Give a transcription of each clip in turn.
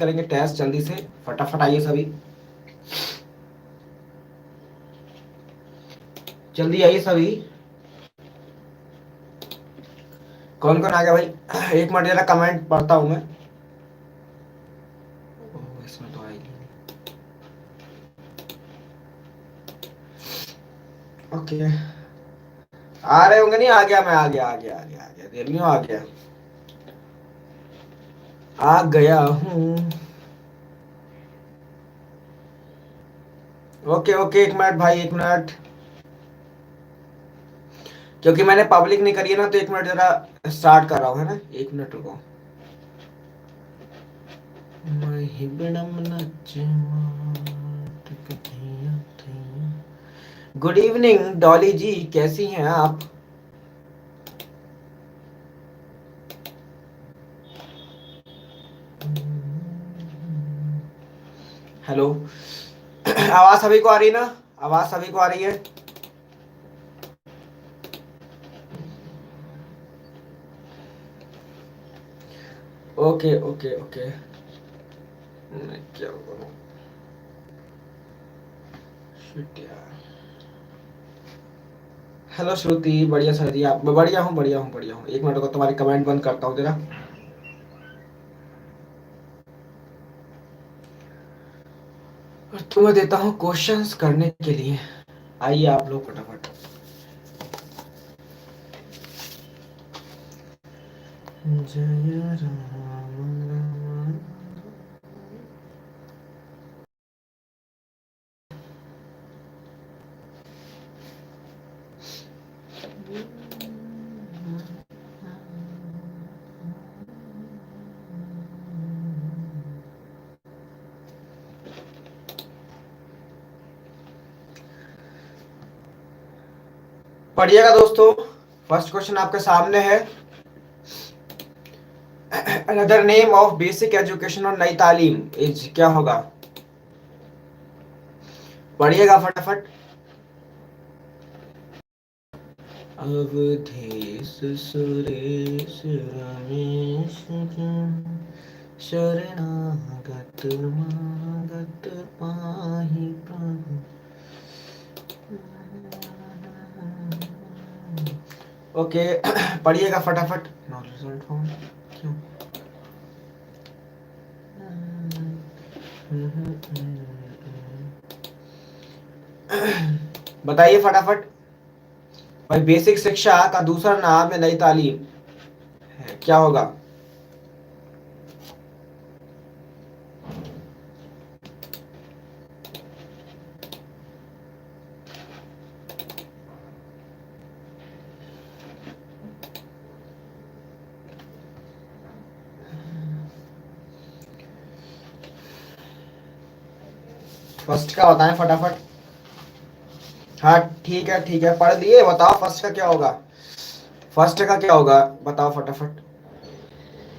करेंगे टेस्ट जल्दी से, फटाफट आइए सभी, जल्दी आइए सभी। कौन कौन आ गया भाई? एक मिनट जरा कमेंट पढ़ता हूँ मैं। ओह, इसमें तो आएगी। ओके, आ रहे होंगे नहीं? आ गया मैं, आ गया आ गया आ गया आ गया, देर नहीं, आ गया, आ गया हूँ। ओके ओके, एक मिनट भाई, एक मिनट, क्योंकि मैंने पब्लिक नहीं करी है ना, तो एक मिनट जरा स्टार्ट कर रहा हूँ, है ना, एक मिनट रुको। गुड इवनिंग डॉली जी, कैसी हैं आप? हेलो, आवाज सभी को आ रही है ना? आवाज सभी को आ रही है? ओके ओके ओके, मैं क्या करूं? शिट यार। हेलो श्रुति, बढ़िया सर जी, आप? बढ़िया हूँ बढ़िया हूँ बढ़िया हूँ, एक मिनट को तुम्हारी कमेंट बंद करता हूँ जरा। और तुम्हें देता हूँ क्वेश्चंस करने के लिए, आइए आप लोग फटाफट। जय राम राम। पढ़िएगा दोस्तों, फर्स्ट क्वेश्चन आपके सामने है। Another name of basic education और नई तालीम इज, क्या होगा? पढ़िएगा फटाफट। अवधेश सुरेश रमेश शरणागत मागत पाहि प्रभु। ओके, पढ़िएगा फटाफट। नो रिजल्ट फाउंड, क्यों? बताइए फटाफट भाई, बेसिक शिक्षा का दूसरा नाम है नई तालीम, है क्या होगा? फर्स्ट का बताएं फटाफट। हाँ ठीक है, पढ़ लिए, बताओ फर्स्ट का क्या होगा? फर्स्ट का क्या होगा, बताओ फटाफट।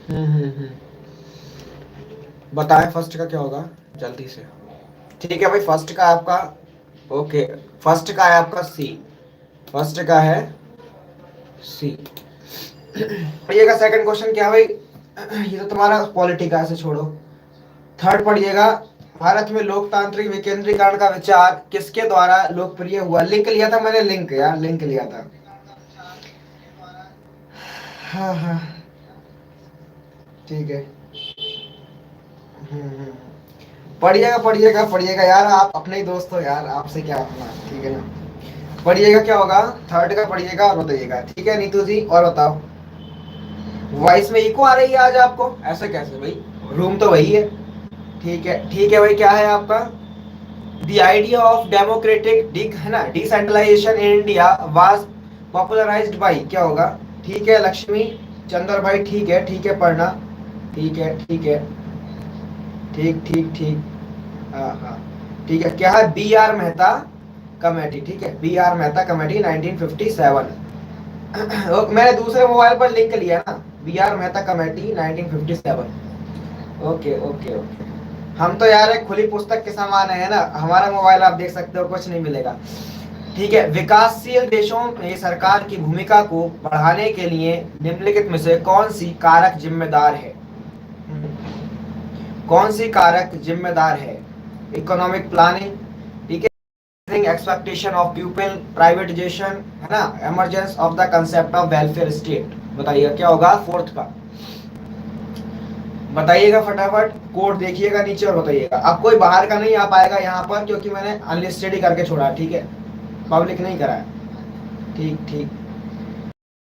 हम्म, बताएं फर्स्ट का क्या होगा, जल्दी से। ठीक है भाई, फर्स्ट का आपका, ओके, फर्स्ट का है आपका सी, फर्स्ट का है सी। पढ़िएगा सेकंड क्वेश्चन क्या है भाई? ये तो तुम्हारा पॉलिटी का, ऐसे छोड़ो। थर्ड पढ़िएगा, भारत में लोकतांत्रिक विकेंद्रीकरण का विचार किसके द्वारा लोकप्रिय हुआ? लिंक लिया था मैंने, लिंक यार, लिंक लिया था। हाँ हाँ, ठीक है। हम्म। पढ़िएगा पढ़िएगा पढ़िएगा यार, आप अपने ही दोस्त हो यार, आपसे क्या अपना, ठीक है ना? पढ़िएगा क्या होगा, थर्ड का पढ़िएगा और बताइएगा, ठीक है नीतू जी? और बताओ, वॉइस में इको आ रही है आज आपको, ऐसा कैसे भाई? रूम तो वही है। ठीक है भाई, क्या है आपका? The idea of democratic D, है ना, decentralisation in India was popularised by, क्या होगा? ठीक है लक्ष्मी चंद्र भाई, ठीक है पढ़ना, ठीक है, ठीक। हाँ हाँ, ठीक है, क्या है? बी आर मेहता कमेटी, ठीक है, बी आर मेहता कमेटी 1957। मैंने दूसरे मोबाइल पर लिंक लिया ना, B R Mehta committee 1957। Okay okay okay, हम तो यार एक खुली पुस्तक के समान है ना, हमारा मोबाइल आप देख सकते हो, कुछ नहीं मिलेगा। ठीक है, विकासशील देशों में सरकार की भूमिका को बढ़ाने के लिए निम्नलिखित में से कौन सी कारक जिम्मेदार है? कौन सी कारक जिम्मेदार है? इकोनॉमिक प्लानिंग, ठीक है, एक्सपेक्टेशन ऑफ पीपल, प्राइवेटाइजेशन, है ना, emergence of the concept of welfare state. बताइएगा क्या होगा फोर्थ का, बताइएगा फटाफट, कोड देखिएगा नीचे और बताइएगा। अब कोई बाहर का नहीं आ पाएगा यहाँ पर, क्योंकि मैंने अनलिस्टेड ही करके छोड़ा, ठीक है, पब्लिक नहीं करा है। ठीक ठीक,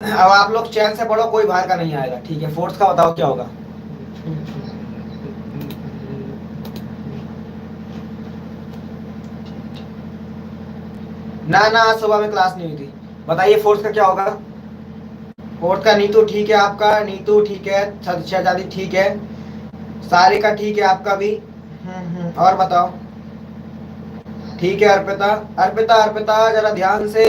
अब आप लोग चैन से पढ़ो, कोई बाहर का नहीं आएगा, ठीक है। फोर्थ का बताओ क्या होगा। ना ना, आज सुबह में क्लास नहीं हुई थी। बताइए फोर्थ का क्या होगा। फोर्थ का नीतू ठीक है आपका, नीतू ठीक है, शहजादी ठीक है, सारिका ठीक है आपका भी। और बताओ। ठीक है अर्पिता, अर्पिता अर्पिता जरा ध्यान से।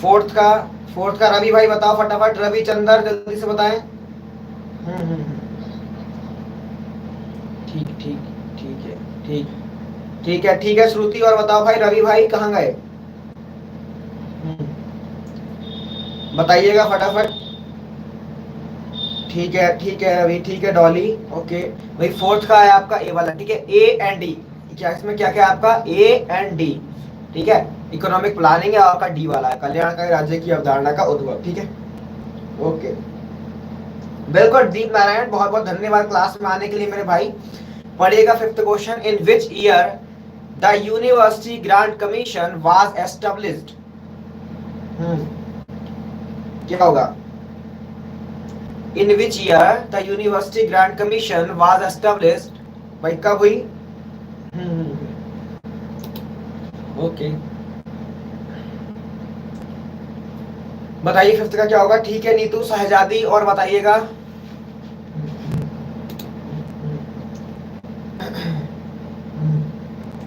फोर्थ का, फोर्थ का रवि भाई बताओ फटाफट, रवि चंद्र जल्दी से बताएं। ठीक ठीक, ठीक है, ठीक, ठीक है, ठीक है श्रुति, और बताओ भाई रवि भाई कहाँ गए। बताइएगा फटाफट। ठीक है रवि, ठीक है डॉली, ओके। भाई फोर्थ का है आपका ए वाला, ठीक है, ए एंड डी। क्या इसमें क्या क्या है आपका, ए एंड डी, ठीक है। इकोनॉमिक प्लानिंग है आपका, डी वाला है कल्याणकारी राज्य की अवधारणा का उद्भव, ठीक है, ओके। बिल्कुल दीप नारायण, बहुत बहुत धन्यवाद क्लास में आने के लिए मेरे भाई। पढ़िएगा fifth question, in which year the University Grant Commission was established. क्या होगा, in which year the University Grant Commission was established. भाई कब हुई। ओके, बताइए फिफ्थ का क्या होगा। ठीक है नीतू शहजादी, और बताइएगा।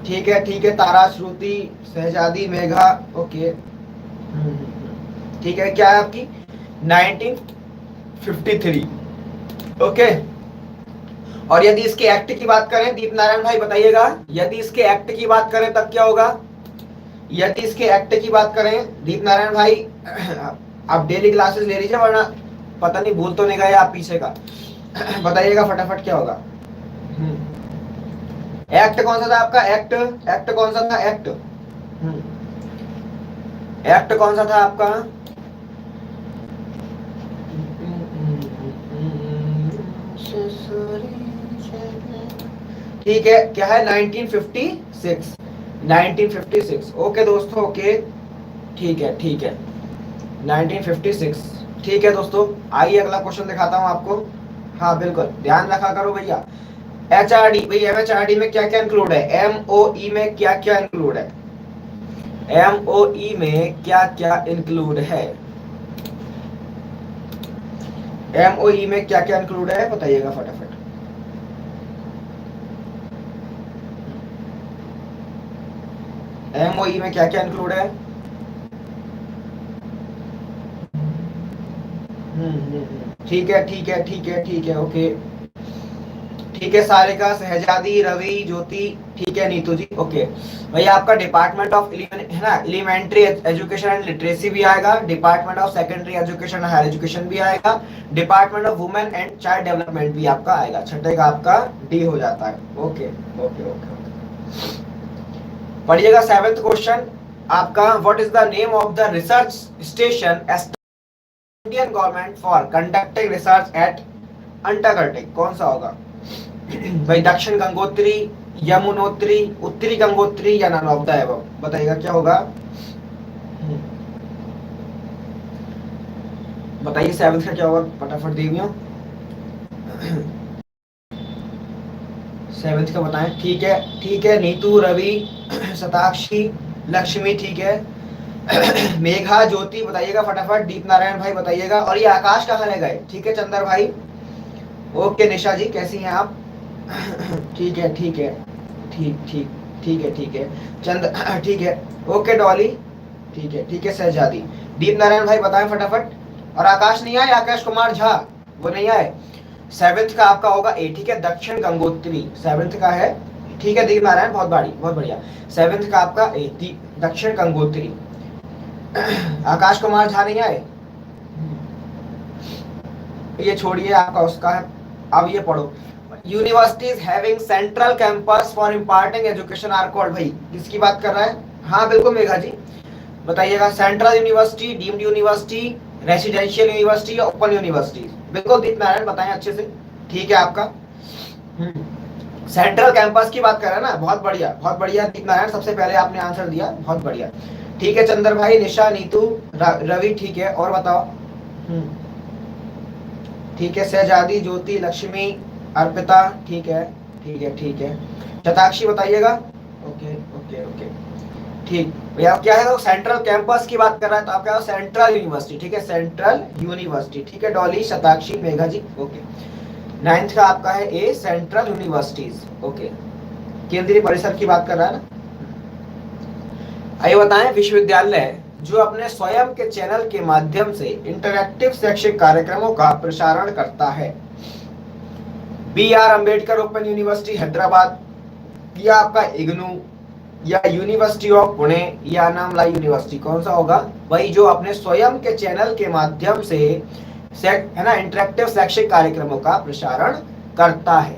ठीक है तारा, श्रुति, शहजादी, मेघा, ओके। ठीक है, क्या है आपकी 1953, ओके। और यदि इसके एक्ट की बात करें, दीप नारायण भाई बताइएगा, यदि इसके एक्ट की बात करें तब क्या होगा। यदि इसके एक्ट की बात करें दीप नारायण भाई, आप डेली क्लासेस ले लीजिए, वरना पता नहीं भूल तो नहीं गए आप पीछे का। बताइएगा फटाफट क्या होगा। एक्ट कौन सा था आपका, एक्ट, एक्ट कौन सा था, एक्ट, एक्ट कौन सा था आपका। ठीक है, क्या है 1956, 1956, ओके दोस्तों, ओके। ठीक है, ठीक है 1956, ठीक है दोस्तों। आइए अगला क्वेश्चन दिखाता हूं आपको। हाँ बिल्कुल ध्यान रखा करो भैया। HRD, भाई MHRD में क्या क्या इंक्लूड है, MOE में क्या क्या इंक्लूड है, MOE में क्या क्या इंक्लूड है, MOE में क्या क्या इंक्लूड है, बताइएगा फटाफट। MOE में क्या क्या इंक्लूड है। ठीक है, ठीक है, ठीक है, ठीक है, ओके। ठीक है सारिका, शहजादी, रवि, ज्योति, ठीक है नीतू जी, ओके। भैया आपका डिपार्टमेंट ऑफ है ना, एलिमेंट्री एजुकेशन एंड लिटरेसी भी आएगा, department of secondary education higher education भी आएगा, department of women and child development भी आपका आएगा। छठे का आपका डी हो जाता है, ओके ओके ओके। पढ़िएगा सेवेंथ क्वेश्चन आपका, what is the name of the research station Indian government for conducting research eight Antarctic. कौन सा होगा भाई, दक्षिण गंगोत्री, यमुनोत्री, उत्तरी गंगोत्री, या नन ऑफ द एबव। बताइएगा क्या होगा। बताइए सेवंथ का क्या होगा फटाफट देवियों, सेवंथ का बताएं। ठीक है नीतू, रवि, शताक्षी, लक्ष्मी, ठीक है। मेघा, ज्योति बताइएगा फटाफट, दीप नारायण भाई बताइएगा, और ये आकाश कहाँ रह गए। ठीक है चंदर भाई, ओके। निशा जी कैसी हैं आप। ठीक है, ठीक है, ठीक ठीक, ठीक है, ठीक है चंद, ठीक है, ओके डॉली, ठीक है शहजादी। दीप नारायण भाई बताएं फटाफट। और आकाश नहीं आए, आकाश कुमार झा वो नहीं आए। सेवेंथ का आपका होगा ए, ठीक है, दक्षिण गंगोत्री सेवेंथ का है, ठीक है दीप नारायण, बहुत बहुत बढ़िया। सेवेंथ का आपका ए, दक्षिण गंगोत्री। आकाश कुमार झा नहीं आए, ये छोड़िए आपका उसका है। अब ये पढ़ो, universities having central campus for imparting education are called. भाई किसकी बात कर रहा है? हाँ बिल्कुल मेघा जी, बताइएगा। Central university, deemed university, residential university, open university. बिल्कुल दीप नारायण बताएं अच्छे से, ठीक है आपका। सेंट्रल कैंपस की बात कर रहे हैं ना, बहुत बढ़िया बहुत बढ़िया दीप नारायण, सबसे पहले आपने आंसर दिया, बहुत बढ़िया। ठीक है चंद्र भाई, निशा, नीतू, रवि, ठीक है। और बताओ। ठीक है, शहजादी, ज्योति, लक्ष्मी, अर्पिता, ठीक है ठीक है ठीक है। शताक्षी बताइएगा। ओके ओके ओके ठीक भैया। क्या है तो सेंट्रल कैंपस की बात कर रहा है, तो आप क्या सेंट्रल यूनिवर्सिटी, ठीक है सेंट्रल यूनिवर्सिटी, ठीक है। डॉली, शताक्षी, मेघा जी, ओके। 9th का आपका है ए, सेंट्रल यूनिवर्सिटीज, ओके। केंद्रीय परिषद की बात कर रहा है ना। आइए बताएं, विश्वविद्यालय जो अपने स्वयं के चैनल के माध्यम से इंटरैक्टिव शैक्षिक कार्यक्रमों का प्रसारण करता है। B R Ambedkar open university Hyderabad, या आपका इग्नू, या यूनिवर्सिटी ऑफ पुणे, या अनामलाई यूनिवर्सिटी। कौन सा होगा? वही जो अपने स्वयं के चैनल के माध्यम से है ना इंटरैक्टिव शैक्षिक कार्यक्रमों का प्रसारण करता है।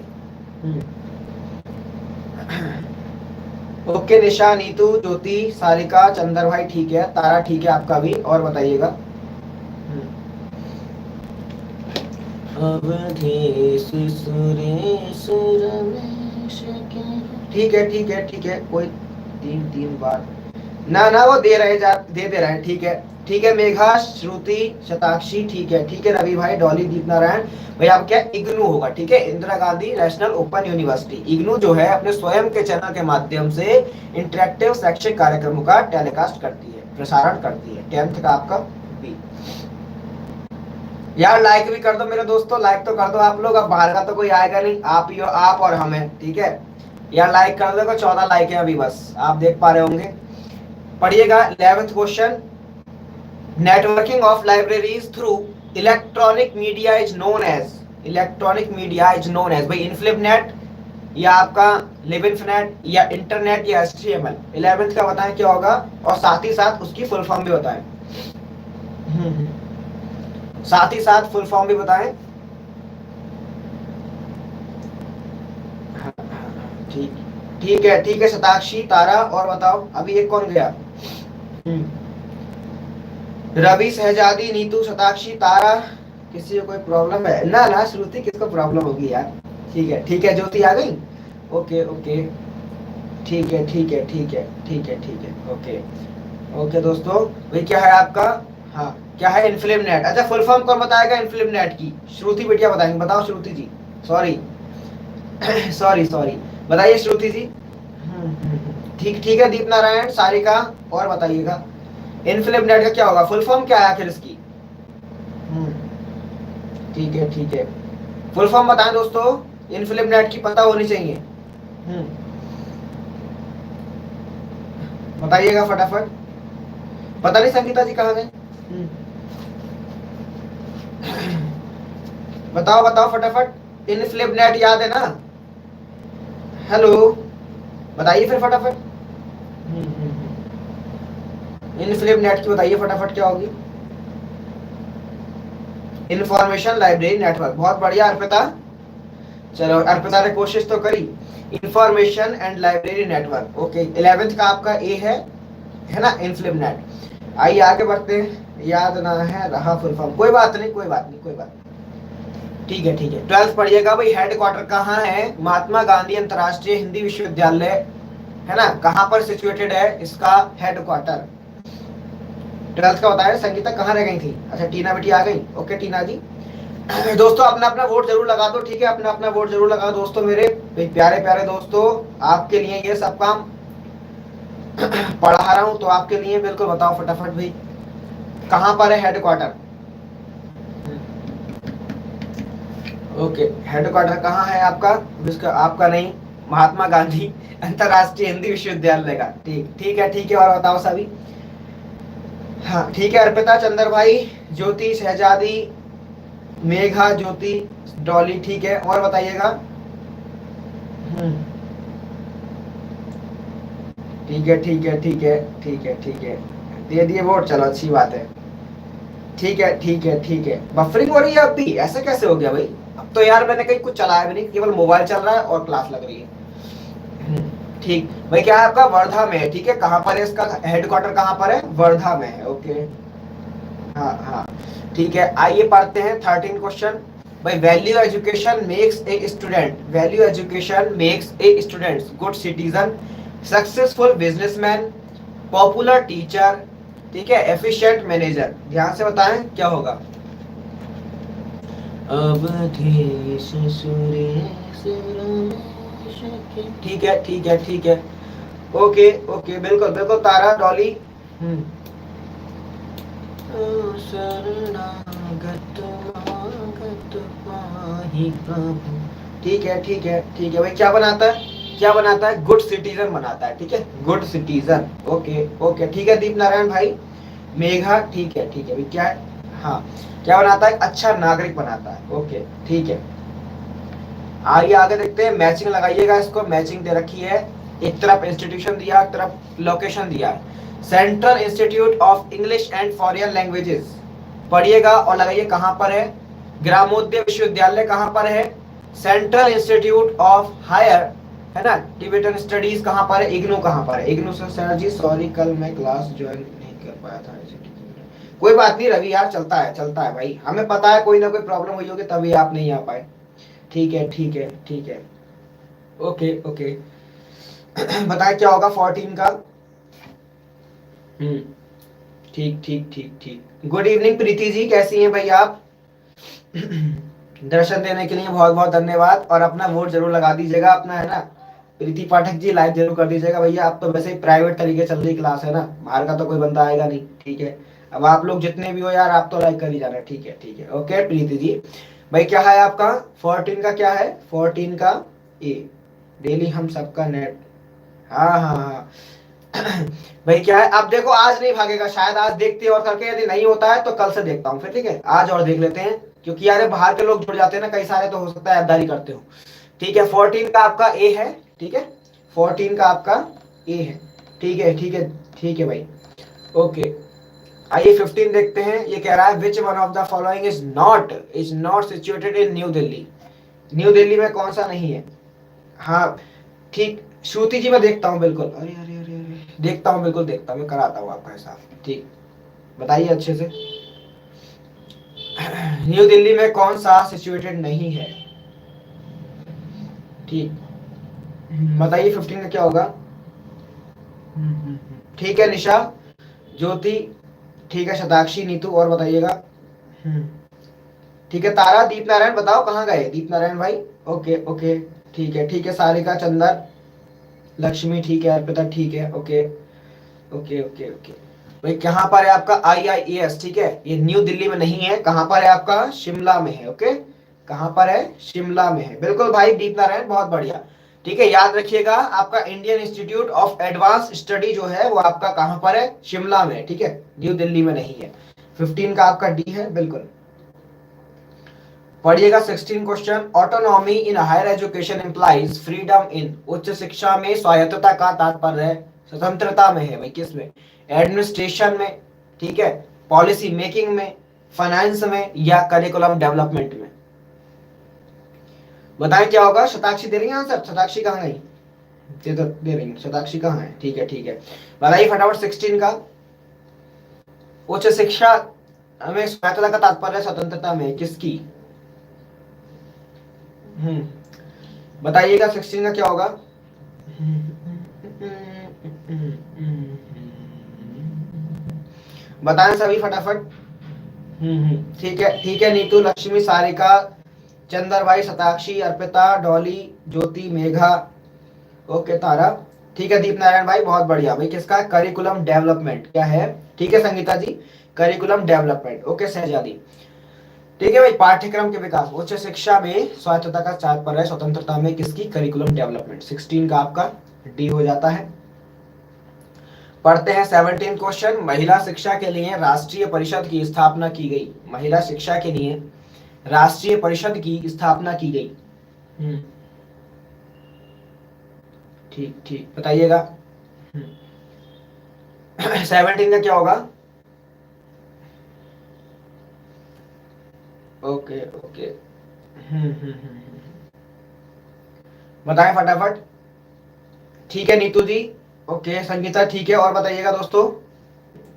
ओके निशा, नीतू, ज्योति, सारिका, चंदर भाई, ठीक है। तारा, ठीक है आपका भी। और बताइएगा। ठीक है ठीक है ठीक है, कोई 3 बार ना ना, वो दे रहे दे रहे हैं, ठीक है ठीक है। मेघा, श्रुति, शताक्षी, ठीक है ठीक है। रवि भाई, डॉली, दीप नारायण भाई, आप क्या इग्नू होगा, ठीक है। Indira Gandhi national open university. IGNOU जो है अपने स्वयं के चैनल के माध्यम से इंटरैक्टिव शैक्षिक कार्यक्रमों का टेलीकास्ट करती है, प्रसारण करती है। 10th का आपका बी। यार लाइक भी कर दो मेरे दोस्तों, लाइक तो कर दो आप लोग। अब बाहर का तो कोई आएगा नहीं, आप ही हो, आप और हम हैं, ठीक है। यार लाइक कर दो, 14 लाइक है अभी बस, आप देख पा रहे होंगे। पढ़िएगा 11th question. Networking of libraries through electronic media is known as, electronic media is known as. भाई इनफ्लिपनेट, या आपका लिबिनफनेट, या इंटरनेट, या एचटीएमएल। 11th का बताएं क्या होगा, और साथ ही साथ उसकी फुल फॉर्म भी बताएं। साथ ही साथ फुल फॉर्म भी बताएं। ठीक ठीक है शताक्षी, तारा। और बताओ अभी एक कौन गया? रवि, शहजादी, नीतू, शताक्षी, तारा। किसी को कोई प्रॉब्लम है? ना ना श्रुति, किसको प्रॉब्लम होगी यार। ठीक है ज्योति आ गई। ओके ओके ठीक है ठीक है ठीक है ठीक है ठीक है ओके ओके दोस्तों। भाई क्या है आपका? हाँ क्या है? इनफ्लिपनेट। अच्छा फुल फॉर्म कौन बताएगा इनफ्लिपनेट की? श्रुति बेटिया बताएंगे, बताओ श्रुति जी। सॉरी सॉरी सॉरी, बताइए श्रुति जी। ठीक है। दीप नारायण, सारिका। और बताइएगा इनफ्लिपनेट का क्या होगा, फुल फॉर्म क्या है आखिर इसकी? ठीक है फुल फॉर्म बताएं दोस्तों, इनफ्लिपनेट की पता होनी चाहिए। बताइएगा फटाफट। पता नहीं संगीता जी कहाँ गए? बताओ बताओ फटाफट। इनफ्लिपनेट याद है ना? हेलो बताइए फिर फटाफट। इनफ्लिपनेट की बताइए फटाफट क्या होगी? Information library network. बहुत बढ़िया अर्पिता, चलो अर्पिता ने कोशिश तो करी। Information and library network, okay. 11th का आपका ए है ना इनफ्लिपनेट। आइए आगे बढ़ते हैं। याद ना है रहा फुल फॉर्म, कोई बात नहीं कोई बात नहीं कोई बात नहीं, ठीक है 12th पढ़िएगा। भाई हेडक्वार्टर कहाँ है? महात्मा गांधी अंतरराष्ट्रीय हिंदी विश्वविद्यालय है ना, कहाँ पर सिचुएटेड है इसका हेडक्वार्टर? 12th का बताया। संगीता कहाँ रह गई थी? अच्छा टीना बेटी आ गई, ओके टीना जी। दोस्तों अपना अपना वोट जरूर लगा दो, ठीक है। अपना अपना वोट जरूर लगा दो दोस्तों मेरे प्यारे प्यारे दोस्तों। आपके लिए ये सब काम पढ़ा रहा हूं, तो आपके लिए बिल्कुल बताओ फटाफट भाई कहां पर है हेडक्वार्टर? ओके हेडक्वार्टर कहाँ है आपका? इसका आपका नहीं, महात्मा गांधी अंतरराष्ट्रीय हिंदी विश्वविद्यालय का। ठीक है। और बताओ सभी। हाँ ठीक है। अर्पिता, चंदर भाई, ज्योति, शहजादी, मेघा, ज्योति, डॉली, ठीक है। और बताइएगा। ठीक है दे दिए वोट, चलो अच्छी बात है। ठीक है बफरिंग हो रही है अब भी, ऐसे कैसे हो गया भाई? अब तो यार मैंने कहीं कुछ चलाया भी नहीं, केवल मोबाइल चल रहा है और क्लास लग रही है। ठीक भाई, क्या है आपका, वर्धा में है, ठीक है। कहाँ पर है इसका हेडक्वार्टर, कहाँ पर है, वर्धा में है, ओके। हाँ हाँ, ठीक है। आइए पढ़ते हैं 13 क्वेश्चन। भाई, value education makes a student, value education makes a student good citizen, successful businessman, popular teacher, ठीक है, एफिशिएंट मैनेजर। ध्यान से बताएं क्या होगा। अवधेश सुरेश रमेश ठीक है, ठीक है, ठीक है। ओके ओके, बिल्कुल बिल्कुल, तारा डॉली। हम्म। शरणागत मागत पाहि प्रभु। ठीक है, ठीक है, ठीक है भाई। क्या बनाता है, क्या बनाता है, गुड सिटीजन बनाता है, ठीक है, गुड सिटीजन। ओके ओके, ठीक है दीप नारायण भाई। मेघा, ठीक है, ठीक है भाई। क्या है, हाँ, क्या बनाता है, अच्छा नागरिक बनाता है, ओके, ठीक है। आइए आगे देखते हैं, मैचिंग लगाइएगा इसको, मैचिंग दे रखी है। एक तरफ इंस्टीट्यूशन दिया, एक तरफ लोकेशन दिया है। Central institute of English and foreign languages, पढ़िएगा और लगाइए कहां पर है। ग्रामोदय विश्वविद्यालय कहां पर है। सेंट्रल इंस्टीट्यूट ऑफ हायर, है ना, टिबेटन स्टडीज कहां पर है। इग्नू कहां पर है, इग्नू से सर जी सॉरी कल मैं क्लास ज्वाइन नहीं कर पाया था। कोई बात नहीं रवि यार, चलता है भाई, हमें पता है कोई ना कोई प्रॉब्लम हुई होगी तभी आप नहीं आ पाए। ठीक है, ठीक है, ठीक है। Okay okay. बताए क्या होगा 14 का। हम्म। ठीक ठीक ठीक ठीक। गुड इवनिंग प्रीति जी, कैसी हैं भाई आप। दर्शन देने के लिए बहुत बहुत धन्यवाद, और अपना वोट जरूर लगा दीजिएगा अपना, है ना। प्रीति पाठक जी लाइक जरूर कर दीजिएगा भैया, आप तो वैसे ही प्राइवेट तरीके चल रही क्लास है ना, बाहर का तो कोई बंदा आएगा नहीं, ठीक है। अब आप लोग जितने भी हो यार, आप तो लाइक कर ही जाना, ठीक है, ठीक है, ओके प्रीति जी। भाई क्या है आपका 14 का, क्या है 14 का ए, डेली हम सबका नेट। हाँ हाँ हाँ। भाई क्या है, अब देखो आज नहीं भागेगा, शायद आज देखते हैं और करके, यदि नहीं होता है तो कल से देखता हूँ फिर, ठीक है, आज और देख लेते हैं, क्योंकि यार बाहर के लोग जुड़ जाते हैं ना कई सारे, तो हो सकता है ऐपदारी करते हो। ठीक है, 14 का आपका ए है, ठीक है, 14 का आपका ए है, ठीक है, ठीक है, ठीक है भाई, ओके। आइए 15 देखते हैं, ये कह रहा है which one of the following is not situated in new Delhi. New Delhi में कौन सा नहीं है। हाँ, ठीक, श्रुति जी मैं देखता हूँ बिल्कुल, अरे अरे अरे अरे, देखता हूँ बिल्कुल, देखता हूँ, मैं कराता हूँ आपका हिसाब, ठीक, बताइए अच्छे से। न्यू दिल्ली में कौन सा सिचुएटेड नहीं है, ठीक, बताइए 15 का क्या होगा। ठीक है निशा, ज्योति, ठीक है शताक्षी, नीतू, और बताइएगा। ठीक है तारा, दीप नारायण बताओ कहाँ गए दीप नारायण भाई। ओके ओके, ठीक है, ठीक है, सारिका, चंदर, लक्ष्मी, ठीक है, अर्पिता, ठीक है, ओके ओके ओके ओके। भाई कहाँ पर है आपका IIAS, ठीक है, ये न्यू दिल्ली में नहीं है, कहाँ पर है आपका, शिमला में है, ओके, कहाँ पर है, शिमला में है, बिल्कुल भाई दीप नारायण, बहुत बढ़िया। ठीक है, याद रखिएगा आपका Indian institute of advance study जो है वो आपका कहाँ पर है, शिमला में, ठीक है, न्यू दिल्ली में नहीं है। 15 का आपका डी है, बिल्कुल। पढ़िएगा 16 question, autonomy in higher education implies freedom in, उच्च शिक्षा में स्वायत्तता का तात्पर्य है स्वतंत्रता में है, भाई किस में, एडमिनिस्ट्रेशन में, ठीक है, पॉलिसी मेकिंग में, फाइनेंस में, या करिकुलम डेवलपमेंट में। बताएं क्या होगा, शताक्षी दे रही है आंसर, शताक्षी कहाँ गई, दे रही है, शताक्षी कहाँ है, ठीक है, ठीक है, बताइए फटाफट 16 का। उच्च शिक्षा में स्वायत्तता का तात्पर्य स्वतंत्रता में किसकी। बताइएगा 16 का क्या होगा। बताएं सभी फटाफट। ठीक है, ठीक है, नीतू, लक्ष्मी, सारिका, चंदर भाई, शताक्षी, अर्पिता, डॉली, ज्योति, मेघा, ओके तारा, ठीक है, दीप नारायण भाई, बहुत बढ़िया भाई, किसका, करिकुलम डेवलपमेंट, क्या है, ठीक है संगीता जी, करिकुलम डेवलपमेंट, ओके सहजादी। ठीक है भाई, पाठ्यक्रम के विकास, उच्च शिक्षा में स्वायत्तता का तात्पर्य स्वतंत्रता में किसकी, करिकुलम डेवलपमेंट, 16 का आपका डी हो जाता है। पढ़ते हैं 17 क्वेश्चन, महिला शिक्षा के लिए राष्ट्रीय परिषद की स्थापना की गई, महिला शिक्षा के लिए राष्ट्रीय परिषद की स्थापना की गई। ठीक ठीक, बताइएगा। 17 का क्या होगा। ओके ओके, बताएं फटाफट। ठीक है नीतू जी। ओके संगीता ठीक है, और बताइएगा दोस्तों।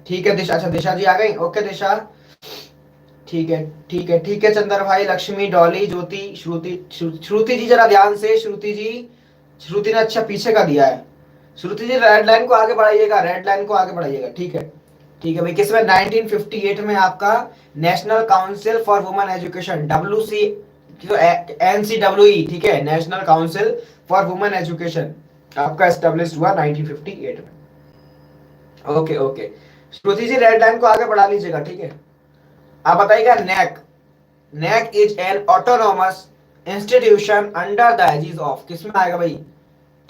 ठीक है दिशा, अच्छा दिशा जी आ गई, ओके दिशा। ठीक है ठीक है ठीक है, चंदर भाई, लक्ष्मी, डॉली, ज्योति, श्रुति, श्रुति जी जरा ध्यान से, श्रुति जी। श्रुति ने अच्छा पीछे का दिया है। श्रुति जी रेड लाइन को आगे बढ़ाइएगा, रेड लाइन को आगे बढ़ाइएगा, ठीक है। ठीक है भाई, किसमें 1958 में आपका National Council for Women Education, WC, NCWE, ठीक है, National Council for Women Education आपका एस्टेब्लिश हुआ 1958 में। Okay okay, Shruti ji red line को आगे बढ़ा लीजिएगा, ठीक है। आप बताइएगा NAAC. NAAC is an autonomous institution under the aegis of, किसमें आएगा भाई,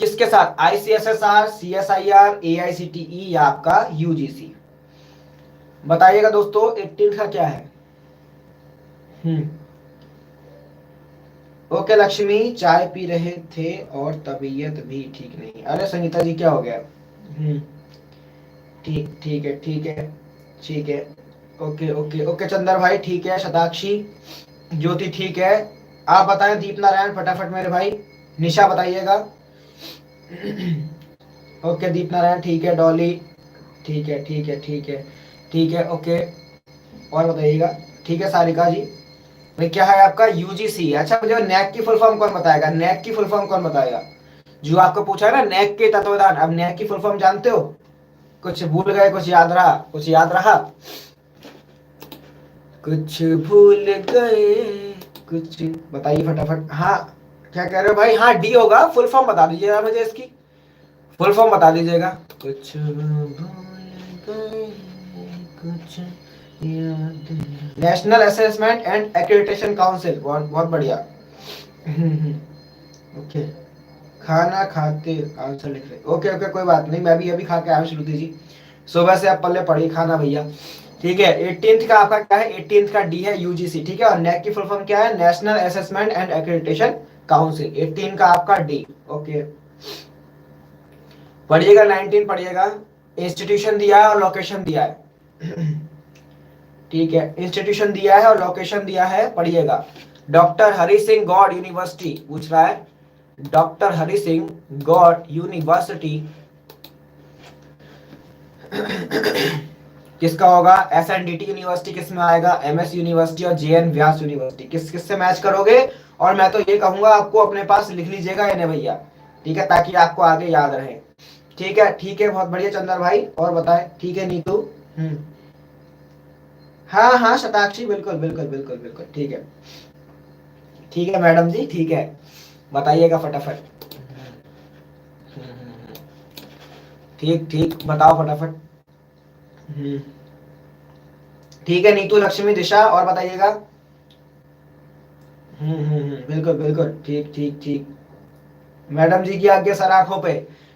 किसके साथ, ICSSR, CSIR, AICTE या आपका UGC। बताइएगा दोस्तों 18 का क्या है। ओके लक्ष्मी, चाय पी रहे थे और तबीयत भी ठीक नहीं, अरे संगीता जी क्या हो गया। ठीक ठीक है ठीक है ठीक है। ओके ओके ओके चंदर भाई ठीक है, शताक्षी, ज्योति ठीक है। आप बताएं दीप नारायण फटाफट मेरे भाई। निशा बताइएगा। ओके दीप नारायण ठीक है, डॉली ठीक है ठीक है ठीक है ठीक है, ओके। और बताइएगा। ठीक है सारिका जी। भाई क्या है आपका UGC। अच्छा मुझे नेक की फुल फॉर्म कौन बताएगा, नेक की फुल फॉर्म कौन बताएगा। जो आपको पूछा है ना नेक के तत्वदान, अब नेक की फुल फॉर्म जानते हो, कुछ भूल गए, कुछ याद रहा, कुछ याद रहा, कुछ भूल गए, कुछ बताइए फटाफट। हाँ क्या कह रहे हो भाई, हाँ D होगा, फुल फॉर्म बता दीजिएगा मुझे इसकी, फुल फॉर्म बता दीजिएगा। कुछ भूल गए, कुछ national assessment and accreditation council, बहुत बहुत बढ़िया। ओके, खाना खाते आंसर लिख रहे, ओके ओके कोई बात नहीं, मैं भी अभी खा के आया हूँ श्रुति जी, सुबह से आप पल्ले पड़ी खाना भैया। ठीक है 18th का आपका क्या है, 18th का D है UGC, ठीक है। और नेक की फुल फॉर्म क्या है, national assessment and accreditation council, 18 का आपका D। ओके पढ़िएगा, 19 पढ़िएगा। इंस्टीट्यूशन दिया है और लोकेशन दिया है। ठीक है, इंस्टीट्यूशन दिया है और लोकेशन दिया है, पढ़िएगा। डॉक्टर हरि सिंह गौड़ यूनिवर्सिटी पूछ रहा है, डॉक्टर हरि सिंह गौड़ यूनिवर्सिटी किसका होगा। SNDT यूनिवर्सिटी किसमें आएगा, MS यूनिवर्सिटी और JN व्यास यूनिवर्सिटी, किस किस से मैच करोगे। और मैं तो ये कहूंगा आपको अपने पास लिख लीजिएगा इन्हें भैया, ठीक है, ताकि आपको आगे याद रहे। ठीक है बहुत बढ़िया चंदर भाई, और बताएं। ठीक है नीतू। हाँ हाँ शताक्षी, बिल्कुल बिल्कुल बिल्कुल बिल्कुल, ठीक है मैडम जी, ठीक है, बताइएगा फटाफट। ठीक ठीक बताओ फटाफट। ठीक है नीतू, लक्ष्मी, दिशा, और बताइएगा। बिल्कुल बिल्कुल, ठीक ठीक ठीक, मैडम जी की आज्ञा सर आंखों पे।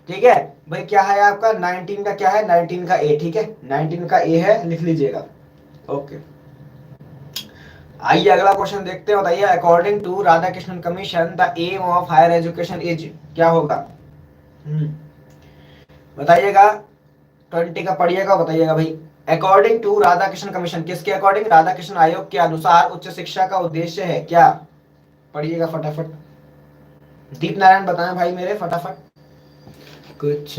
ठीक है भाई, क्या है आपका 19 का, क्या है 19 का A, ठीक है 19 का A है, लिख लीजिएगा। ओके आइए अगला क्वेश्चन देखते हैं, बताइए according to Radha Krishnan commission the aim of higher education is, क्या होगा। बताइएगा, 20 का पढ़िएगा, बताइएगा भाई। According to Radha Krishna commission, किसके अकॉर्डिंग, राधा कृष्ण आयोग के अनुसार उच्च शिक्षा का उद्देश्य है क्या, पढ़िएगा फटाफट। दीप नारायण बताएं भाई मेरे फटाफट। कुछ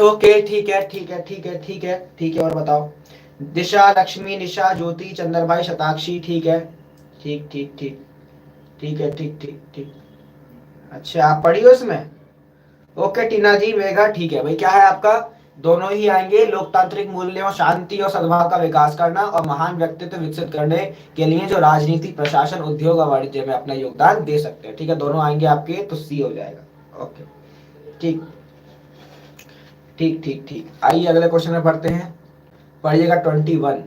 ओके ठीक है ठीक है ठीक है ठीक है ठीक है, और बताओ। दिशा, लक्ष्मी, निशा, ज्योति, चंदर भाई, शताक्षी, ठीक है ठीक ठीक ठीक ठीक है ठीक ठीक ठीक। अच्छा आप पढ़ी हो इसमें। ओके टीना जी, मेघा, ठीक है भाई, क्या है आपका, दोनों ही आएंगे। लोकतांत्रिक मूल्यों, शांति और सद्भाव का विकास करना और महान व्यक्तित्व विकसित करने के लिए जो राजनीति, प्रशासन, उद्योग और वाणिज्य में अपना योगदान दे सकते हैं, ठीक है, दोनों आएंगे आपके, तो C हो जाएगा। ओके ठीक ठीक ठीक ठीक, आइए अगले क्वेश्चन में पढ़ते हैं, पढ़िएगा 21।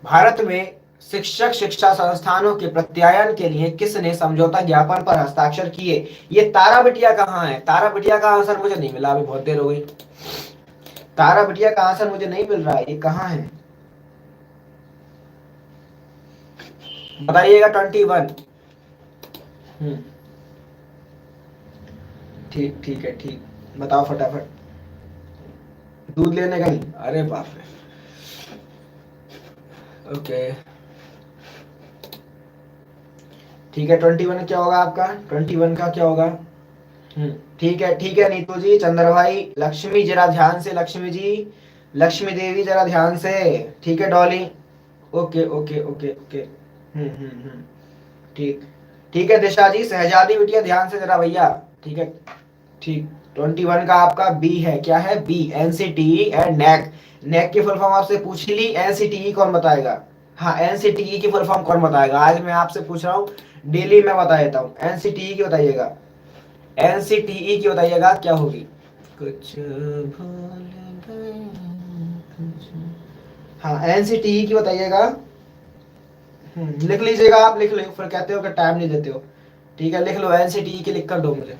भारत में शिक्षक शिक्षा संस्थानों के प्रत्यायन के लिए किसने समझौता ज्ञापन पर हस्ताक्षर किए। ये तारा बिटिया कहाँ है, तारा बिटिया का आंसर मुझे नहीं मिला, अभी बहुत देर हो गई। तारा बिटिया का आंसर मुझे नहीं मिल रहा है, ये कहाँ है, बताइएगा 21। ठीक ठीक है ठीक, बताओ फटाफट। दूध लेने गई, अरे बाप रे, ओके ठीक है, 21 क्या होगा आपका? 21 का क्या होगा? ठीक है नीतू जी, चंद्र भाई, लक्ष्मी जरा ध्यान से, लक्ष्मी जी, लक्ष्मी देवी जरा ध्यान से। ठीक है Dolly. Okay okay okay okay. हम्म। ठीक। ठीक है दिशा जी, शहजादी बिटिया ध्यान से जरा भैया। ठीक है। ठीक। 21 का आपका बी है, क्या है? B, NCTE and NAAC. NAAC की फुल फॉर्म आपसे पूछ ली, एनसीटीई कौन बताएगा? हाँ, एनसीटीई की फुल फॉर्म कौन बताएगा? आज मैं आपसे पूछ रहा हूँ, डेली मैं बता देता हूँ। एनसीटीई की बताइएगा, एनसीटीई की बताइएगा क्या होगी? कुछ भूल गए हाँ, एनसीटीई की बताइएगा। लिख लीजिएगा आप, लिख लो, फिर कहते हो कि टाइम नहीं देते हो। ठीक है, लिख लो, एनसीटीई की लिख कर दो मुझे।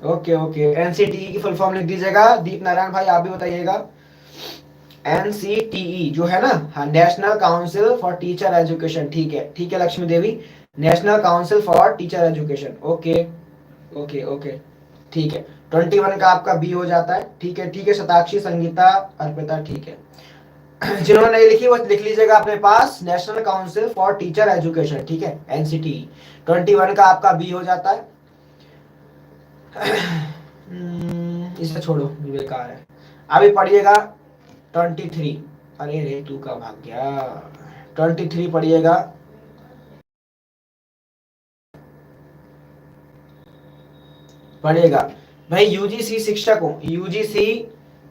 ओके ओके, एनसीटीई की फुल फॉर्म लिख दीजिएगा। दीप नारायण भाई आप भी बताइएगा। एनसीटीई जो है ना, हाँ, National Council for Teacher Education. ठीक है Lakshmi Devi, National Council for Teacher Education. Okay okay okay. ठीक है, 21 का आपका बी हो जाता है। ठीक है शताक्षी, संगीता, अर्पिता, ठीक है। जिन्होंने नहीं लिखी वो लिख लीजिएगा अपने पास, National Council for Teacher Education. ठीक है, एनसीटीई। 21 का आपका बी हो जाता है। इसे छोड़ो, ये बेकार है। अभी पढ़िएगा 23। अरे रे तू का भाग गया। 23 पढ़िएगा। पढ़िएगा भाई, यूजीसी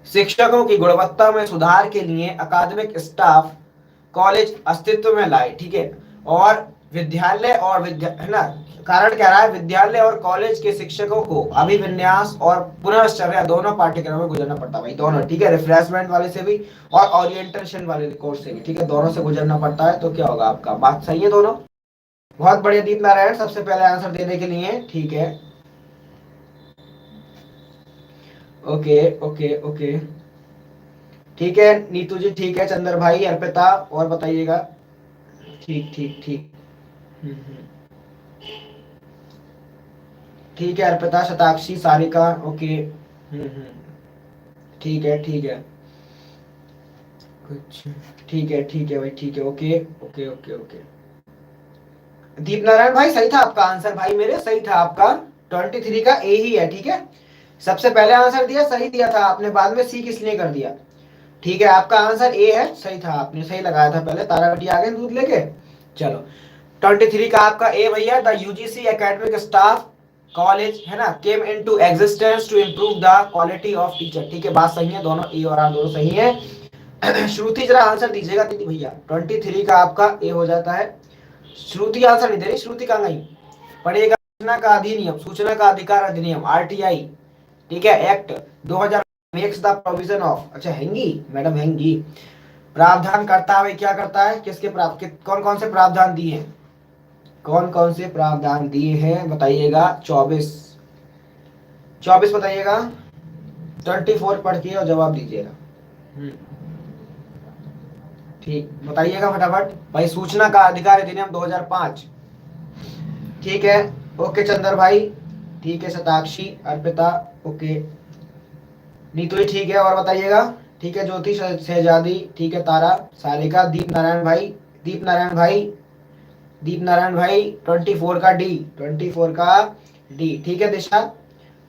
शिक्षकों की गुणवत्ता में सुधार के लिए अकादमिक स्टाफ कॉलेज अस्तित्व में लाए। ठीक है, और विद्यालय और है ना, कारण कह रहा है विद्यालय और कॉलेज के शिक्षकों को अभिविन्यास और पुनर्चर्या दोनों पाठ्यक्रमों में गुजरना पड़ता भाई, दोनों। ठीक है, रिफ्रेशमेंट वाले से भी और ओरिएंटेशन वाले कोर्स से भी। ठीक है, दोनों से गुजरना पड़ता है। तो क्या होगा आपका? बात सही है दोनों। बहुत बढ़िया दीप नारायण, सबसे पहले आंसर देने के लिए। ठीक है, ओके ओके ओके। ठीक है नीतू जी, ठीक है चंद्र भाई, अर्पिता, और बताइएगा। ठीक ठीक ठीक। हम्म। ठीक है अर्पिता, शताक्षी, सारिका, ओके। हम्म। ठीक है ठीक है। कुछ ठीक है भाई, ठीक है, ओके ओके ओके ओके। दीप नारायण भाई सही था आपका आंसर, भाई मेरे सही था आपका। 23 का ए ही है। ठीक है, सबसे पहले आंसर दिया, सही दिया था आपने, बाद में सी किस लिए कर दिया? ठीक है, आपका आंसर ए है, सही था, आपने सही लगाया था पहले। तारा बेटी आ गए दूध लेके। चलो, 23 का आपका ए भैया, the UGC academic staff college है ना, came into existence to improve the quality of teacher. ठीक है, बात सही है, दोनों ए और आर दोनों सही है। श्रुति जरा आंसर दीजिएगा दीदी भैया। 23 का आपका ए हो जाता है। श्रुति आंसर नहीं दे रही, श्रुति कहाँ गई? पढ़िएगा, सूचना का अधिनियम, सूचना का अधिकार अधिनियम, आरटीआई। ठीक है, act 2000 makes the provision of, अच्छा हैंगी मैडम, हैंगी प्रावधान करता है। क्या करता है? किसके कौन कौन से प्रावधान दिए हैं? कौन कौन से प्रावधान दिए हैं बताइएगा? 24। 24 बताइएगा। 24 पढ़ के और जवाब दीजिएगा। हम्म, ठीक, बताइएगा फटाफट भाई। सूचना का अधिकार अधिनियम 2005। ठीक है, ओके चंद्र भाई, ठीक है शताक्षी, अर्पिता, ओके। नीतू जी ठीक है, और बताइएगा। ठीक है, ज्योति, शहजादी, ठीक है, तारा, सारिका, दीप नारायण भाई, दीप नारायण भाई, दीप नारायण भाई। 24 का डी, 24 का डी। ठीक है दिशा,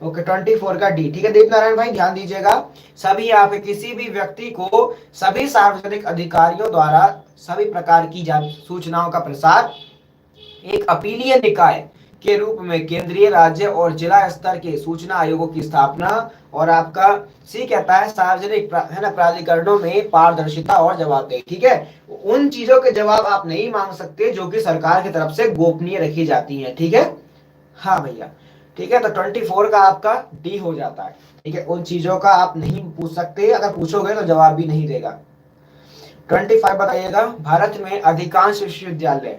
ओके, 24 का डी। ठीक है दीप नारायण भाई, ध्यान दीजिएगा। सभी आप किसी भी व्यक्ति को सभी सार्वजनिक अधिकारियों द्वारा सभी प्रकार की सूचनाओं का प्रसार एक अपीलीय निकाय के रूप में केंद्रीय, राज्य और जिला स्तर के सूचना आयोगों की स्थापना। और आपका सी कहता है सार्वजनिक है ना प्राधिकरणों में पारदर्शिता और जवाबदेही। ठीक है, उन चीजों के जवाब आप नहीं मांग सकते जो कि सरकार की तरफ से गोपनीय रखी जाती हैं। ठीक है, हाँ भैया। ठीक है, तो 24 का आपका डी हो जाता है। ठीक है, उन चीजों का आप नहीं पूछ सकते, अगर पूछोगे तो जवाब भी नहीं देगा। 25 बताइएगा। भारत में अधिकांश विश्वविद्यालय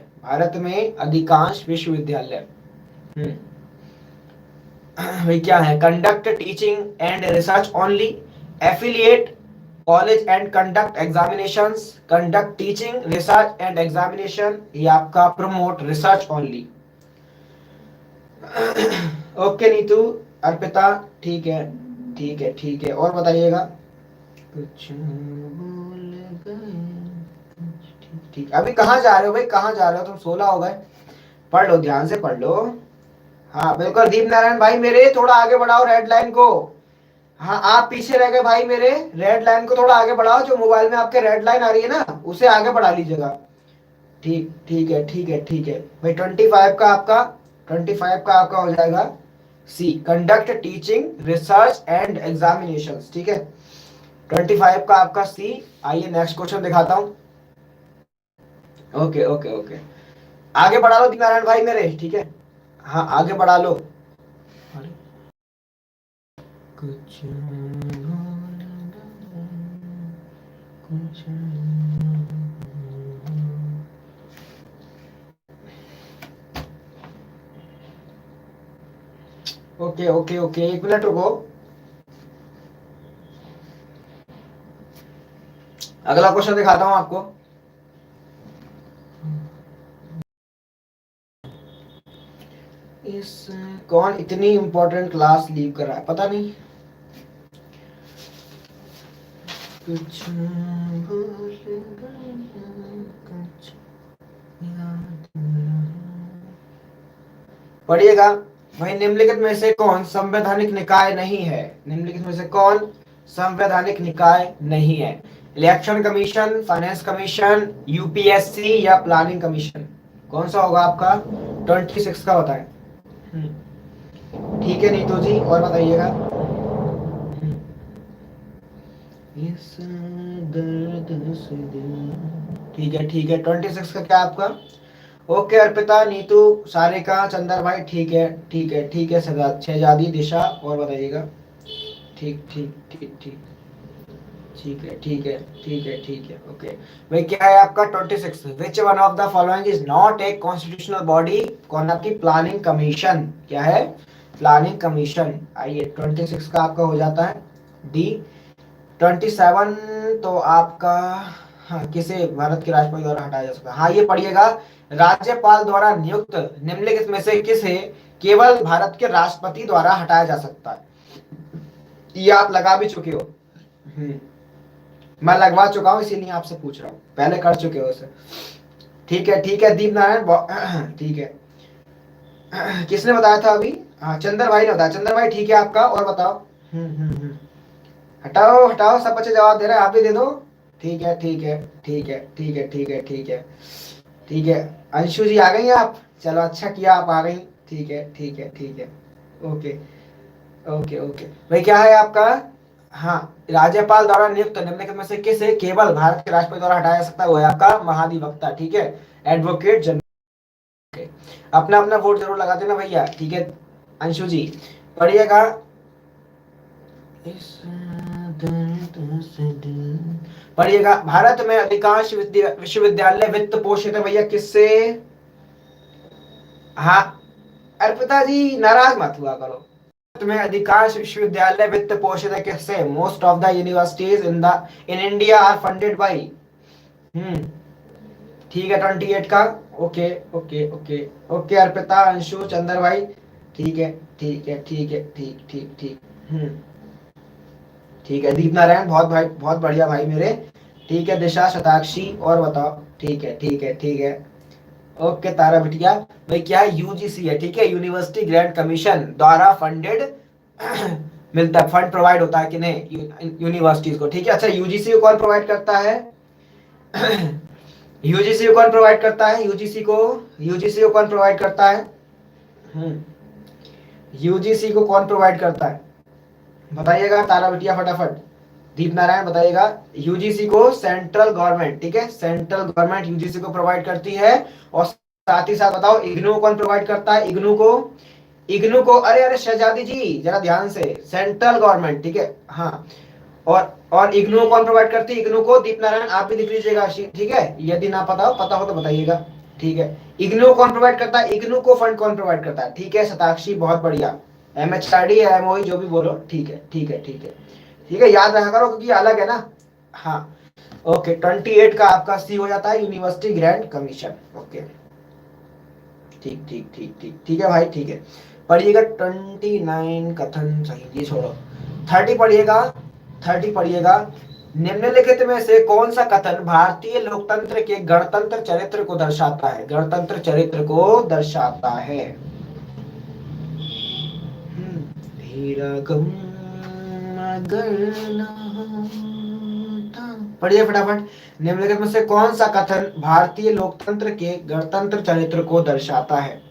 भाई क्या है? Conduct teaching and research only, affiliate college and conduct examinations, conduct teaching research and examination, ये आपका promote research only. Okay Neetu, Arpita ठीक है, ठीक है, ठीक है, और बताइएगा। कुछ भूल गए, ठीक ठीक। अभी कहाँ जा रहे हो भाई, कहाँ जा रहे हो तुम, 16 हो गए। पढ़ लो, ध्यान से पढ़ लो। हाँ बिल्कुल, दीप नारायण भाई मेरे थोड़ा आगे बढ़ाओ रेड लाइन को। हाँ आप पीछे रह गए भाई मेरे, रेड लाइन को थोड़ा आगे बढ़ाओ, जो मोबाइल में आपके रेड लाइन आ रही है ना उसे आगे बढ़ा लीजिएगा। ठीक ठीक है, ठीक है, ठीक है भाई। 25 का आपका, 25 का आपका हो जाएगा C, conduct teaching research and examination, ठीक है। 25 का आपका सी। आइए नेक्स्ट क्वेश्चन दिखाता हूँ। ओके ओके ओके, आगे बढ़ा लो नारायण भाई मेरे, ठीक है। हाँ आगे बढ़ा लो। अरे, कुछ कुछ ओके ओके ओके, 1 मिनट रुको। अगला क्वेश्चन दिखाता हूँ आपको। इस कौन इतनी इंपॉर्टेंट क्लास लीव कर रहा है, पता नहीं। कुछ भूल गए, कुछ याद नहीं। पढ़िएगा भाई, निम्नलिखित में से कौन संवैधानिक निकाय नहीं है, निम्नलिखित में से कौन संवैधानिक निकाय नहीं है। Election commission, finance commission, UPSC या प्लानिंग कमीशन, कौन सा होगा आपका। 26 का बताएं। ठीक है नीतू जी, और बताइएगा। इस दर्द से दिल, ठीक है, ठीक है। 26 का क्या आपका। ओके अर्पिता, नीतू, सारिका, चंदर भाई, ठीक है, ठीक है, ठीक है। शहजादी, दिशा, और बताइएगा। ठीक ठीक ठीक ठीक, ठीक है, ठीक है, ठीक है, ठीक है। ओके भाई, क्या है आपका 26, which one of the following is not a constitutional body. कौन आपकी, प्लानिंग कमीशन, क्या है, प्लानिंग कमीशन। आइए 26 का आपका हो जाता है डी। 27 तो आपका, हाँ, किसे भारत के राष्ट्रपति द्वारा हटाया जा सकता है। हाँ ये पढ़िएगा, राज्यपाल द्वारा नियुक्त निम्नलिखित में से किसे केवल भारत के राष्ट्रपति द्वारा हटाया जा सकता है। ये आप लगा भी चुके हो। हम्म, मैं लगवा चुका हूँ इसीलिए आपसे पूछ रहा हूँ, पहले कर चुके हो इसे। ठीक है, ठीक है दीप नारायण ठीक है। किसने बताया था अभी। हाँ चंदर भाई ने बताया, चंदर भाई ठीक है आपका, और बताओ। हम्म। हटाओ हटाओ, सब बच्चे जवाब दे रहे हैं, आप भी दे दो। ठीक है, ठीक है, ठीक है, ठीक है, ठीक है, ठीक है, ठीक है। अंशु जी आ गई आप, चलो अच्छा किया आप आ गई। ठीक है, ठीक है, ठीक है। ओके ओके ओके भाई, क्या है आपका। हाँ, राज्यपाल द्वारा नियुक्त निम्नलिखित में से किसे केवल भारत के राष्ट्रपति द्वारा हटाया जा सकता है, वो है आपका महाधिवक्ता, ठीक है, एडवोकेट जनरल। अपना अपना वोट जरूर लगा देना भैया, ठीक है। अंशु जी पढ़िएगा। इस दर्द से दिल, पढ़िएगा, भारत में अधिकांश विश्वविद्यालय वित्त पोषित है भैया किससे। हाँ अर्पिता जी नाराज मत हुआ करो। भारत में अधिकांश विश्वविद्यालय वित्त पोषित है किससे, most of the universities in India are funded by. हम्म, ठीक है 28 का। Okay okay okay okay Arpita, Anshu, Chander भाई, ठीक है, ठीक है, ठीक है, ठीक ठीक ठीक। ठीक है दीप नारायण, बहुत भाई, बहुत बढ़िया भाई मेरे। ठीक है दिशा, शताक्षी, और बताओ। ठीक है, ठीक है, ठीक है। ओके तारा बिटिया भाई, क्या है, यूजीसी है, ठीक है, यूनिवर्सिटी ग्रांट कमीशन द्वारा फंडेड मिलता है, फंड प्रोवाइड होता है कि नहीं यूनिवर्सिटीज को, ठीक है। अच्छा यूजीसी को कौन प्रोवाइड करता है। यूजीसी को कौन प्रोवाइड करता है, यूजीसी को, यूजीसी को कौन प्रोवाइड करता है। यूजीसी को कौन प्रोवाइड करता है, बताइएगा तारा बिटिया फटाफट। दीप नारायण बताइएगा। यूजीसी को सेंट्रल गवर्नमेंट, ठीक है, सेंट्रल गवर्नमेंट यूजीसी को प्रोवाइड करती है। और साथ ही साथ बताओ इग्नू कौन प्रोवाइड करता है, इग्नू को, इग्नू को, अरे अरे शहजादी जी जरा ध्यान से, सेंट्रल गवर्नमेंट, ठीक है, हाँ। और इग्नू कौन प्रोवाइड करती है, इग्नू को दीप नारायण आप भी लिख लीजिएगा, ठीक है, यदि ना पता हो तो बताइएगा। ठीक है, इग्नू कौन प्रोवाइड करता है, इग्नू को फंड कौन प्रोवाइड करता है, ठीक है शताक्षी बहुत बढ़िया। एमएचआरडी या एमओई जो भी बोलो, ठीक है, ठीक है, ठीक है, ठीक है, याद रखा करो क्योंकि अलग है ना। हाँ ओके, 28 का आपका सी हो जाता है, यूनिवर्सिटी ग्रांट कमीशन। ओके ठीक ठीक ठीक ठीक ठीक है भाई, ठीक है। पढ़िएगा 29 कथन सही, ये छोड़ो। 30 पढ़िएगा, 30 पढ़िएगा। निम्नलिखित में से कौन सा कथन भारतीय लोकतंत्र के गणतंत्र चरित्र को दर्शाता है? गणतंत्र चरित्र को दर्शाता है। धीरगम गणना, पढ़िए फटाफट। निम्नलिखित में से कौन सा कथन भारतीय लोकतंत्र के गणतंत्र चरित्र को दर्शाता है?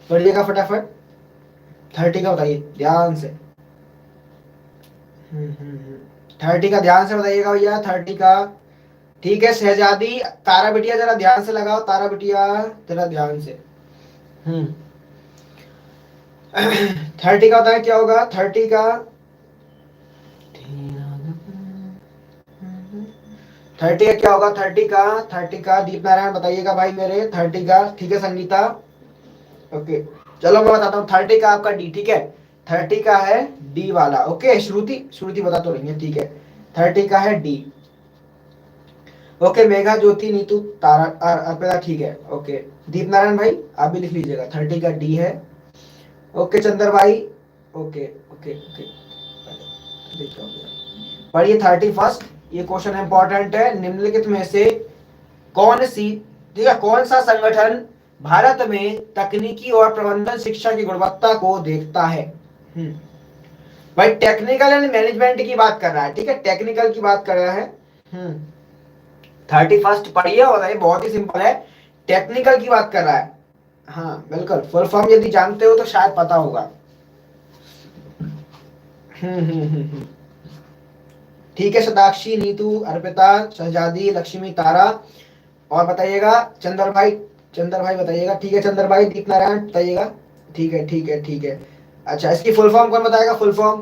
पढ़िएगा फटाफट। 30 का बताइए ध्यान से। 30 का ध्यान से बताइएगा भैया, 30 का। ठीक है शहजादी, तारा बिटिया जरा ध्यान से लगाओ, तारा बिटिया जरा ध्यान से। 30 का बताए क्या होगा? 30 का, 30 का क्या होगा? 30 का, 30 का दीप नारायण बताइएगा भाई मेरे। 30 का ठीक है संगीता, ओके। चलो मैं बताता हूँ 30 का आपका डी, ठीक है। 30 का है डी वाला, ओके। श्रुति, श्रुति बता तो रही है, ठीक है। 30 का है डी, ओके। मेघा, ज्योति, नीतू, तारा, अर्पिता, ठीक है, ओके। दीप नारायण भाई आप भी लिख लीजिएगा, 30 का डी है, ओके। चंद्र भाई, ओके ओके ओके। पढ़िए 31st, ये क्वेश्चन इंपॉर्टेंट है। निम्नलिखित में से कौन सी, ठीक है, कौन सा संगठन भारत में तकनीकी और प्रबंधन शिक्षा की गुणवत्ता को देखता है? भाई टेक्निकल एंड मैनेजमेंट की बात कर रहा है, ठीक है, टेक्निकल की बात कर रहा है। 31st पढ़िए और ये बहुत ही सिंपल है, टेक्निकल की बात कर रहा है। हाँ बिल्कुल, फुल फॉर्म यदि जानते हो तो शायद पता होगा। ठीक है शताक्षी, नीतू, अर्पिता, शहजादी, लक्ष्मी, तारा, और बताइएगा चंद्र भाई, चंद्र भाई बताइएगा, ठीक है। चंद्र भाई, दीप नारायण बताइएगा, ठीक है ठीक है ठीक है। अच्छा इसकी फुल फॉर्म कौन बताएगा? फुल फॉर्म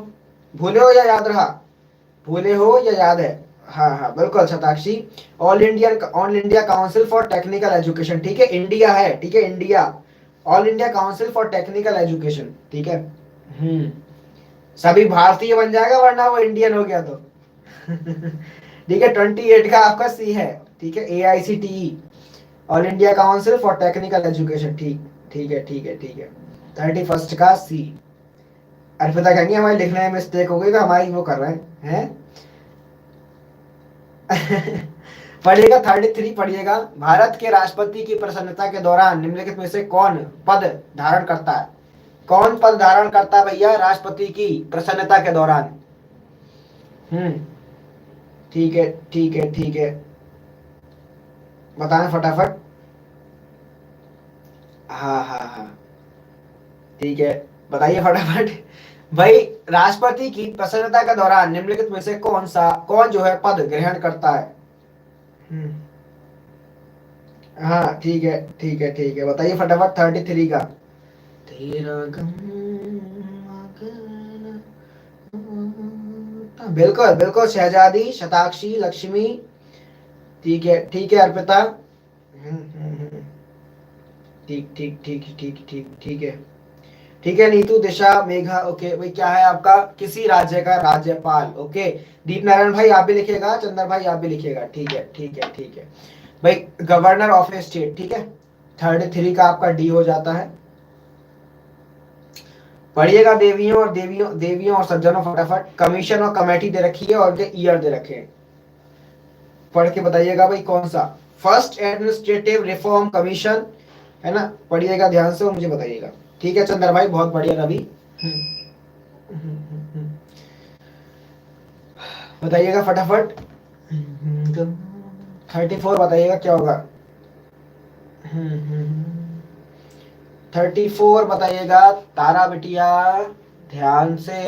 भूले हो या याद रहा? भूले हो या याद है? हाँ हाँ बिल्कुल Shatakshi, all India council for technical education, ठीक है, इंडिया है, ठीक है, India, all India council for technical education, ठीक है। सभी भारतीय बन जाएगा वरना वो इंडियन हो गया तो। ठीक है 28 का आपका सी है, ठीक है, AICTE, all India council for technical education, ठीक, ठीक है ठीक है ठीक है। 31st का सी। अर्पिता कहेंगे हमारी लिखने में मिस्टेक हो गई तो हमारी वो कर रहे हैं। पढ़िएगा 33 पढ़िएगा। भारत के राष्ट्रपति की प्रसन्नता के दौरान निम्नलिखित में से कौन पद धारण करता है? कौन पद धारण करता है भैया राष्ट्रपति की प्रसन्नता के दौरान? ठीक है ठीक है ठीक है, बताएं फटाफट। हाँ हाँ हाँ ठीक है, बताइए फटाफट। भाई राष्ट्रपति की प्रसन्नता के दौरान निम्नलिखित में से कौन जो है पद ग्रहण करता है? हाँ ठीक है ठीक है ठीक है, बताइए फटाफट 33 का। तेरा गम, बिल्कुल बिल्कुल शहजादी, शताक्षी, लक्ष्मी, ठीक है अर्पिता, ठीक ठीक ठीक ठीक ठीक ठीक है, ठीक है नीतू, दिशा, मेघा, ओके। भाई क्या है आपका? किसी राज्य का राज्यपाल, ओके। दीप नारायण भाई आप भी लिखिएगा, चंद्र भाई आप भी लिखिएगा, ठीक है ठीक है ठीक है। भाई गवर्नर ऑफ ए स्टेट, ठीक है। 33 का आपका डी हो जाता है। पढ़िएगा देवियों और सज्जनों फटाफट। कमीशन और कमेटी दे रखी है और ईयर दे रखे हैं, पढ़ के बताइएगा भाई कौन सा। फर्स्ट एडमिनिस्ट्रेटिव रिफॉर्म कमीशन है ना, पढ़िएगा ध्यान से और मुझे बताइएगा, ठीक है चंद्र भाई, बहुत बढ़िया रवि। बताइएगा फटाफट। 34 बताइएगा क्या होगा? 34 बताइएगा तारा बिटिया ध्यान से।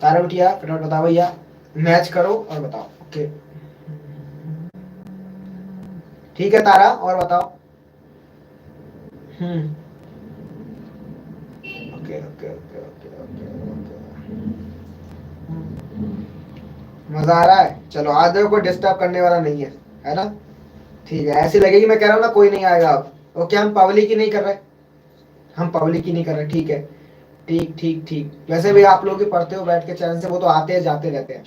तारा बिटिया फटाफट बताओ भैया, मैच करो और बताओ, ओके। ठीक है तारा, और बताओ। Okay okay okay okay okay okay. मजा आ रहा है? चलो आज देखो कोई डिस्टर्ब करने वाला नहीं है ना? ठीक है, ऐसी लगेगी मैं कह रहा हूँ ना कोई नहीं आएगा अब, ओके। हम पब्लिक ही नहीं कर रहे, हम पब्लिक ही नहीं कर रहे, ठीक है, ठीक ठीक ठीक। वैसे भी आप लोग ही पढ़ते हो बैठ के चैनल से, वो तो आते हैं जाते रहते हैं।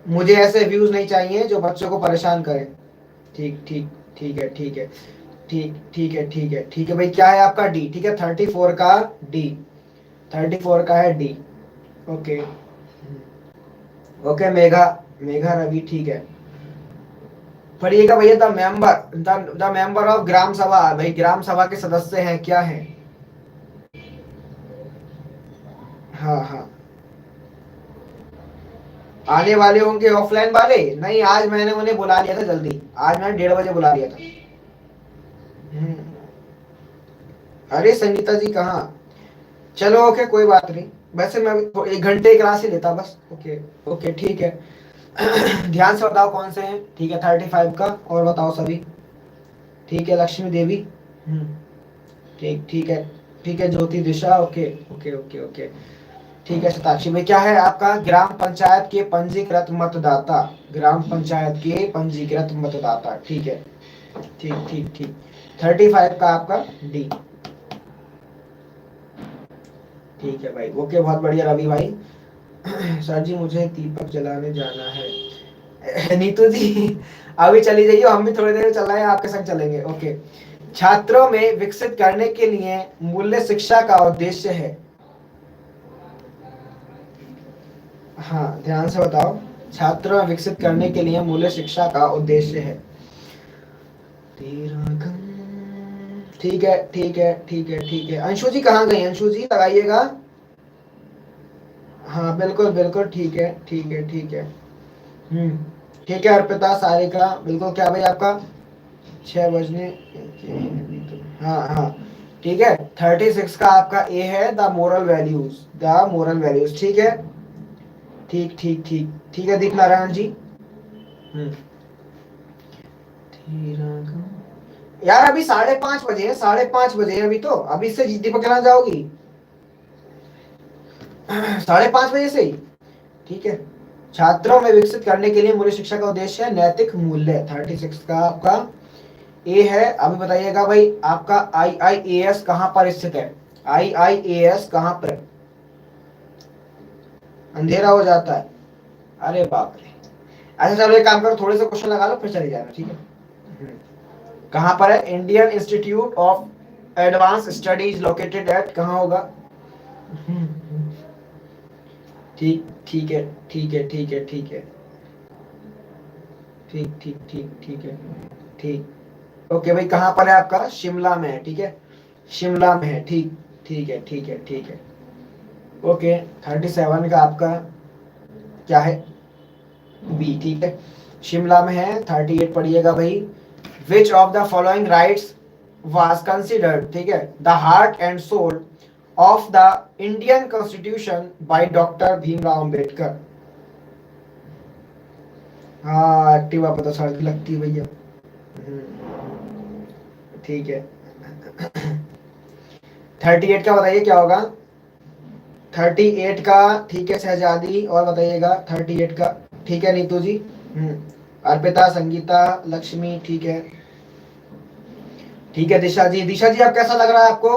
मुझे ऐसे व्यूज नहीं चाहिए जो बच्चों को परेशान करें। ठीक ठीक ठीक है ठीक है ठीक ठीक है ठीक है ठीक है भाई, क्या है आपका डी, ठीक है 34 का डी, 34 का है D. Okay okay Megha, Megha Ravi ठीक है। पढ़िएगा भैया, द मेंबर ऑफ ग्राम सभा, भाई ग्राम सभा के सदस्य हैं क्या है? हाँ हाँ, आने वाले होंगे ऑफलाइन वाले, नहीं आज मैंने उन्हें बुला लिया था जल्दी, आज मैंने 1:30 बजे बुला लिया था। हम्म, अरे संगीता जी कहाँ, चलो ओके कोई बात नहीं, वैसे मैं अभी 1 घंटे की क्लास ही लेता बस। ओके ओके ठीक है। ध्यान से बताओ कौन से हैं, ठीक है 35 का, और बताओ सभी। ठीक है लक्ष्मी देवी, हम्म, ठीक ठीक है ठीक है, ज्योति दिशा, ओके ओके ओके ओके ठीक है। शताक्षी में क्या है आपका, ग्राम पंचायत के पंजीकृत मतदाता, ग्राम पंचायत के पंजीकृत मतदाता, ठीक है ठीक ठीक ठीक। 35 का आपका डी, ठीक है भाई ओके, बहुत बढ़िया रवि भाई। सर जी मुझे दीपक जलाने जाना है। नीतू जी अभी चली जाइए, हम भी थोड़ी देर में चल रहे हैं, आपके संग चलेंगे। ओके, छात्रों में विकसित करने के लिए मूल्य शिक्षा का उद्देश्य है। हाँ ध्यान से बताओ, छात्रों में विकसित करने के लिए मूल्य शिक्षा का उद्देश्य है। तेरा गम, ठीक है ठीक है ठीक है ठीक है। अंशु जी कहाँ गई, अंशु जी लगाइएगा। हाँ बिल्कुल बिल्कुल ठीक है ठीक है ठीक है। हम्म, ठीक है अर्पिता सारिका बिल्कुल, क्या भाई आपका 6 बजने, हाँ हाँ ठीक है। 36 का आपका ए है, the moral values, the moral values, ठीक है ठीक ठीक ठीक ठीक है। दीप नारायण जी, हम्म, यार अभी 5:30 बजे है, 5:30 बजे है अभी, तो अभी से दीपक कहाँ जाओगी? 5:30 बजे से ही, ठीक है। छात्रों में विकसित करने के लिए मूल्य शिक्षा का उद्देश्य है नैतिक मूल्य, 36 का आपका ए है। अभी बताइएगा भाई आपका IIAS कहाँ पर स्थित है, IIAS कहाँ पर? अंधेरा हो जाता है, अरे बाप रे। अच्छा चलो एक काम करो, थोड़े से क्वेश्चन लगा लो फिर चले जाना, ठीक है। कहाँ पर है, Indian institute of advance studies located at, कहाँ होगा? ठीक ठीक है ठीक है ठीक है ठीक है ठीक ठीक ठीक ठीक है ठीक। ओके भाई कहाँ पर है आपका, शिमला में है, ठीक है शिमला में है, ठीक ठीक है ठीक है ठीक है। ओके 37 का आपका क्या है, बी, ठीक है शिमला में है। 38 पढ़िएगा भाई, which of the following rights was considered, ठीक है the heart and soul of the Indian constitution by doctor Bhimrao Ambedkar. हाँ एक्टिवा पता सड़क लगती है भैया। ठीक है। 38 का बताइए क्या होगा, 38 का, ठीक है शहजादी, और बताइएगा 38 का, ठीक है नीतू जी, अर्पिता संगीता लक्ष्मी, ठीक है ठीक है। दिशा जी, दिशा जी अब कैसा लग रहा है आपको,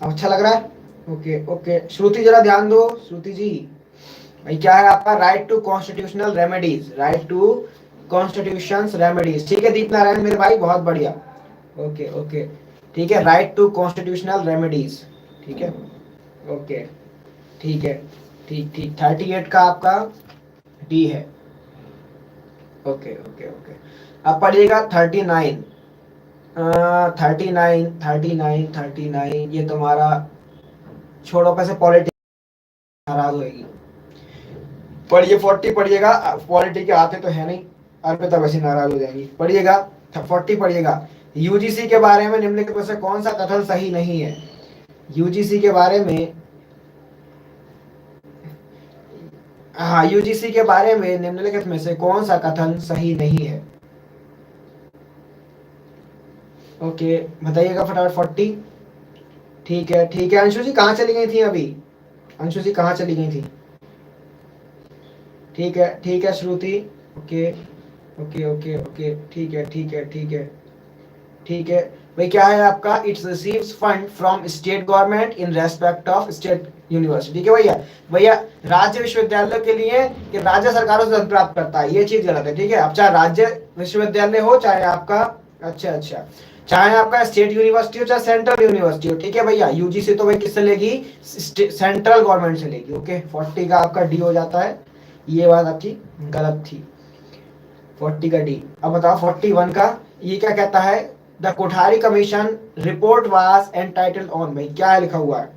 अब अच्छा लग रहा है? ओके ओके श्रुति जरा ध्यान दो, श्रुति जी भाई क्या है आपका, right to constitutional remedies, right to constitution remedies, ठीक है दीप नारायण मेरे भाई बहुत बढ़िया। ओके ओके ठीक है, राइट टू कॉन्स्टिट्यूशनल रेमेडीज, ठीक है ओके ठीक है ठीक ठीक। 38 का आपका डी है। ओके ओके ओके, अब पढ़िएगा 39, 39 ये तुम्हारा, छोड़ो पैसे, पॉलिटिक्स नाराज होएगी। पढ़िए 40 पढ़िएगा, पॉलिटी के आते तो है नहीं, अर्पिता वैसे नाराज हो जाएंगी। पढ़िएगा 40 पढ़िएगा, यूजीसी के बारे में निम्नलिखित में से कौन सा कथन सही नहीं है, यूजीसी के बारे में, हाँ यूजीसी के बारे में निम्नलिखित में से कौन सा कथन सही नहीं है। ओके बताइएगा फटाफट 40, ठीक है अंशु जी कहाँ चली गई थी अभी, अंशु जी कहाँ चली गई थी? ठीक है श्रुति, ओके ओके ओके ओके ठीक है ठीक है ठीक है ठीक है भाई, क्या है आपका, it's receives fund from state government in respect of state university. ठीक है भैया, भैया राज्य विश्वविद्यालय के लिए कि राज्य सरकारों से धन प्राप्त करता है, ये चीज गलत है। ठीक है, अब चाहे राज्य विश्वविद्यालय हो चाहे आपका, अच्छा अच्छा, चाहे आपका स्टेट यूनिवर्सिटी हो चाहे सेंट्रल यूनिवर्सिटी हो। ठीक है भैया, यूजीसी तो भाई किससे लेगी, सेंट्रल गवर्नमेंट से लेगी। ओके, 40 का आपका डी हो जाता है, ये बात आपकी गलत थी। 40 का डी। अब बताओ 41 का, ये क्या कहता है, the Kothari commission report was entitled on, भाई क्या लिखा हुआ है।